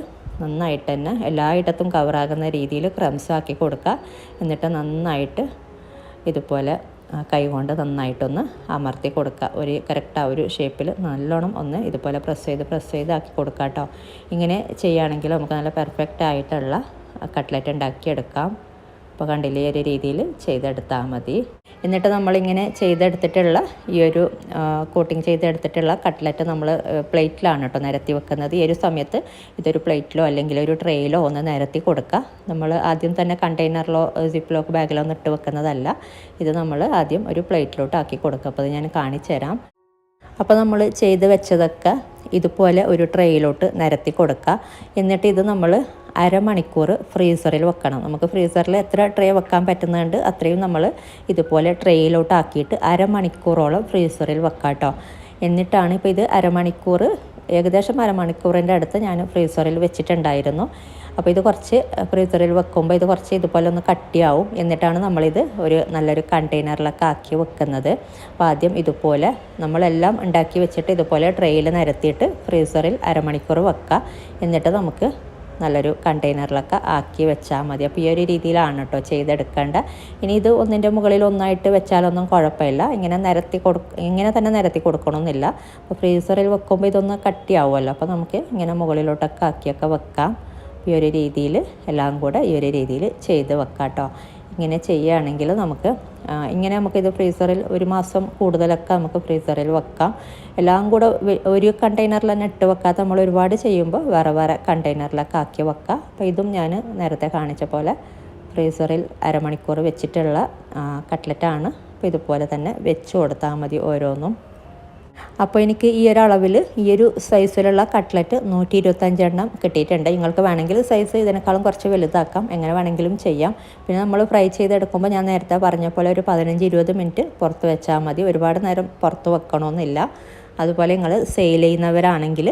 നന്നായിട്ട് തന്നെ എല്ലായിടത്തും കവറാകുന്ന രീതിയിൽ ക്രംസ് ആക്കി കൊടുക്കുക. എന്നിട്ട് നന്നായിട്ട് ഇതുപോലെ കൈ കൊണ്ട് നന്നായിട്ടൊന്ന് അമർത്തി കൊടുക്കുക. ഒരു കറക്റ്റ് ആ ഒരു ഷേപ്പിൽ നല്ലോണം ഒന്ന് ഇതുപോലെ പ്രസ് ചെയ്ത് ആക്കി കൊടുക്കുക കേട്ടോ. ഇങ്ങനെ ചെയ്യുകയാണെങ്കിൽ നമുക്ക് നല്ല പെർഫെക്റ്റ് ആയിട്ടുള്ള കട്ട്ലറ്റ് ഉണ്ടാക്കിയെടുക്കാം. അപ്പോൾ കണ്ടില്ലേ, ഈ ഒരു രീതിയിൽ ചെയ്തെടുത്താൽ മതി. എന്നിട്ട് നമ്മളിങ്ങനെ ചെയ്തെടുത്തിട്ടുള്ള ഈ ഒരു കോട്ടിങ് ചെയ്തെടുത്തിട്ടുള്ള കട്ട്ലറ്റ് നമ്മൾ പ്ലേറ്റിലാണ് കേട്ടോ നിരത്തി വെക്കുന്നത്. ഈ ഒരു സമയത്ത് ഇതൊരു പ്ലേറ്റിലോ അല്ലെങ്കിൽ ഒരു ട്രേയിലോ ഒന്ന് നിരത്തി കൊടുക്കുക. നമ്മൾ ആദ്യം തന്നെ കണ്ടെയ്നറിലോ സിപ്പ് ലോക്ക് ബാഗിലോ ഒന്നും ഇട്ട് വെക്കുന്നതല്ല. ഇത് നമ്മൾ ആദ്യം ഒരു പ്ലേറ്റിലോട്ട് ആക്കി കൊടുക്കുക. അപ്പോൾ അത് ഞാൻ കാണിച്ചു തരാം. അപ്പോൾ നമ്മൾ ചെയ്ത് വെച്ചതൊക്കെ ഇതുപോലെ ഒരു ട്രേയിലോട്ട് നിരത്തി കൊടുക്കുക. എന്നിട്ട് ഇത് നമ്മൾ അരമണിക്കൂർ ഫ്രീസറിൽ വെക്കണം. നമുക്ക് ഫ്രീസറിൽ എത്ര ട്രേ വെക്കാൻ പറ്റുന്നുണ്ട് അത്രയും നമ്മൾ ഇതുപോലെ ട്രേയിലോട്ട് ആക്കിയിട്ട് അരമണിക്കൂറോളം ഫ്രീസറിൽ വെക്കാം കേട്ടോ. എന്നിട്ടാണ് ഇപ്പോൾ ഇത് ഏകദേശം അരമണിക്കൂറിൻ്റെ അടുത്ത് ഞാൻ ഫ്രീസറിൽ വെച്ചിട്ടുണ്ടായിരുന്നു. അപ്പോൾ ഇത് കുറച്ച് ഫ്രീസറിൽ വെക്കുമ്പോൾ ഇത് കുറച്ച് ഇതുപോലെ ഒന്ന് കട്ടിയാവും. എന്നിട്ടാണ് നമ്മളിത് ഒരു നല്ലൊരു കണ്ടെയ്നറിലൊക്കെ ആക്കി വെക്കുന്നത്. അപ്പോൾ ആദ്യം ഇതുപോലെ നമ്മളെല്ലാം ഉണ്ടാക്കി വെച്ചിട്ട് ഇതുപോലെ ട്രേയിൽ നിരത്തിയിട്ട് ഫ്രീസറിൽ അരമണിക്കൂർ വെക്കുക. എന്നിട്ട് നമുക്ക് നല്ലൊരു കണ്ടെയ്നറിലൊക്കെ ആക്കി വെച്ചാൽ മതി. അപ്പോൾ ഈ ഒരു രീതിയിലാണ് കേട്ടോ ചെയ്തെടുക്കേണ്ട. ഇനി ഇത് ഒന്നിൻ്റെ മുകളിൽ ഒന്നായിട്ട് വെച്ചാലൊന്നും കുഴപ്പമില്ല. ഇങ്ങനെ തന്നെ നിരത്തി കൊടുക്കണമെന്നില്ല. അപ്പോൾ ഫ്രീസറിൽ വെക്കുമ്പോൾ ഇതൊന്ന് കട്ടിയാവുമല്ലോ. അപ്പോൾ നമുക്ക് ഇങ്ങനെ മുകളിലോട്ടൊക്കെ ആക്കിയൊക്കെ വെക്കാം. ഈ ഒരു രീതിയിൽ എല്ലാം കൂടെ ഈ ഒരു രീതിയിൽ ചെയ്ത് വെക്കാം കേട്ടോ. ഇങ്ങനെ ചെയ്യുകയാണെങ്കിൽ ഇങ്ങനെ നമുക്കിത് ഫ്രീസറിൽ 1 മാസം കൂടുതലൊക്കെ നമുക്ക് ഫ്രീസറിൽ വെക്കാം. എല്ലാം കൂടെ ഒരു കണ്ടെയ്നറിൽ തന്നെ ഇട്ട് വെക്കാത്ത നമ്മൾ ഒരുപാട് ചെയ്യുമ്പോൾ വേറെ വേറെ കണ്ടെയ്നറിലൊക്കെ ആക്കി വെക്കാം. അപ്പോൾ ഇതും ഞാൻ നേരത്തെ കാണിച്ച പോലെ ഫ്രീസറിൽ അരമണിക്കൂർ വെച്ചിട്ടുള്ള കട്ട്ലറ്റാണ്. അപ്പോൾ ഇതുപോലെ തന്നെ വെച്ച് കൊടുത്താൽ മതി ഓരോന്നും. അപ്പോൾ എനിക്ക് ഈ ഒരു അളവിൽ ഈ ഒരു സൈസിലുള്ള കട്ട്ലറ്റ് 125 എണ്ണം കിട്ടിയിട്ടുണ്ട്. നിങ്ങൾക്ക് വേണമെങ്കിൽ സൈസ് ഇതിനേക്കാളും കുറച്ച് വലുതാക്കാം, എങ്ങനെ വേണമെങ്കിലും ചെയ്യാം. പിന്നെ നമ്മൾ ഫ്രൈ ചെയ്തെടുക്കുമ്പോൾ ഞാൻ നേരത്തെ പറഞ്ഞ പോലെ ഒരു 15-20 മിനിറ്റ് പുറത്ത് വെച്ചാൽ മതി. ഒരുപാട് നേരം പുറത്ത് വെക്കണമെന്നില്ല. അതുപോലെ നിങ്ങൾ സെയിൽ ചെയ്യുന്നവരാണെങ്കിൽ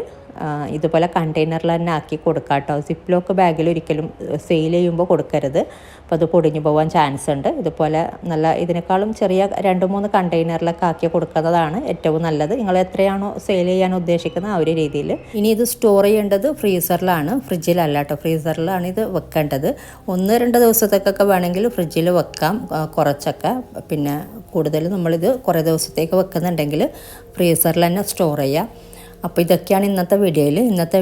ഇതുപോലെ കണ്ടെയ്നറിൽ തന്നെ ആക്കി കൊടുക്കുക കേട്ടോ. സിപ്പ് ലോക്ക് ബാഗിൽ ഒരിക്കലും സെയിൽ ചെയ്യുമ്പോൾ കൊടുക്കരുത്. അപ്പോൾ അത് പൊടിഞ്ഞു പോകാൻ ചാൻസ് ഉണ്ട്. ഇതുപോലെ ഇതിനേക്കാളും ചെറിയ 2-3 കണ്ടെയ്നറിലൊക്കെ ആക്കി കൊടുക്കുന്നതാണ് ഏറ്റവും നല്ലത്. നിങ്ങൾ എത്രയാണോ സെയിൽ ചെയ്യാൻ ഉദ്ദേശിക്കുന്നത് ആ ഒരു രീതിയിൽ. ഇനി ഇത് സ്റ്റോർ ചെയ്യേണ്ടത് ഫ്രീസറിലാണ്, ഫ്രിഡ്ജിലല്ല കേട്ടോ. ഫ്രീസറിലാണ് ഇത് വെക്കേണ്ടത്. 1-2 ദിവസത്തേക്കൊക്കെ വേണമെങ്കിൽ ഫ്രിഡ്ജിൽ വെക്കാം കുറച്ചൊക്കെ. പിന്നെ കൂടുതൽ നമ്മളിത് കുറേ ദിവസത്തേക്ക് വെക്കുന്നുണ്ടെങ്കിൽ ഫ്രീസറിൽ തന്നെ സ്റ്റോർ ചെയ്യാം. അപ്പോൾ ഇതൊക്കെയാണ് ഇന്നത്തെ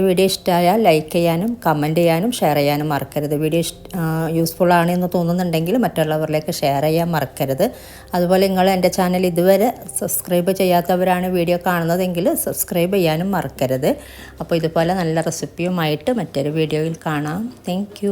വീഡിയോ ഇഷ്ടമായാൽ ലൈക്ക് ചെയ്യാനും കമൻറ്റ് ചെയ്യാനും ഷെയർ ചെയ്യാനും മറക്കരുത്. വീഡിയോ യൂസ്ഫുൾ ആണ് എന്ന് തോന്നുന്നുണ്ടെങ്കിൽ മറ്റുള്ളവരിലേക്ക് ഷെയർ ചെയ്യാൻ മറക്കരുത്. അതുപോലെ നിങ്ങൾ എൻ്റെ ചാനൽ ഇതുവരെ സബ്സ്ക്രൈബ് ചെയ്യാത്തവരാണ് വീഡിയോ കാണുന്നതെങ്കിൽ സബ്സ്ക്രൈബ് ചെയ്യാനും മറക്കരുത്. അപ്പോൾ ഇതുപോലെ നല്ല റെസിപ്പിയുമായിട്ട് മറ്റൊരു വീഡിയോയിൽ കാണാം. താങ്ക്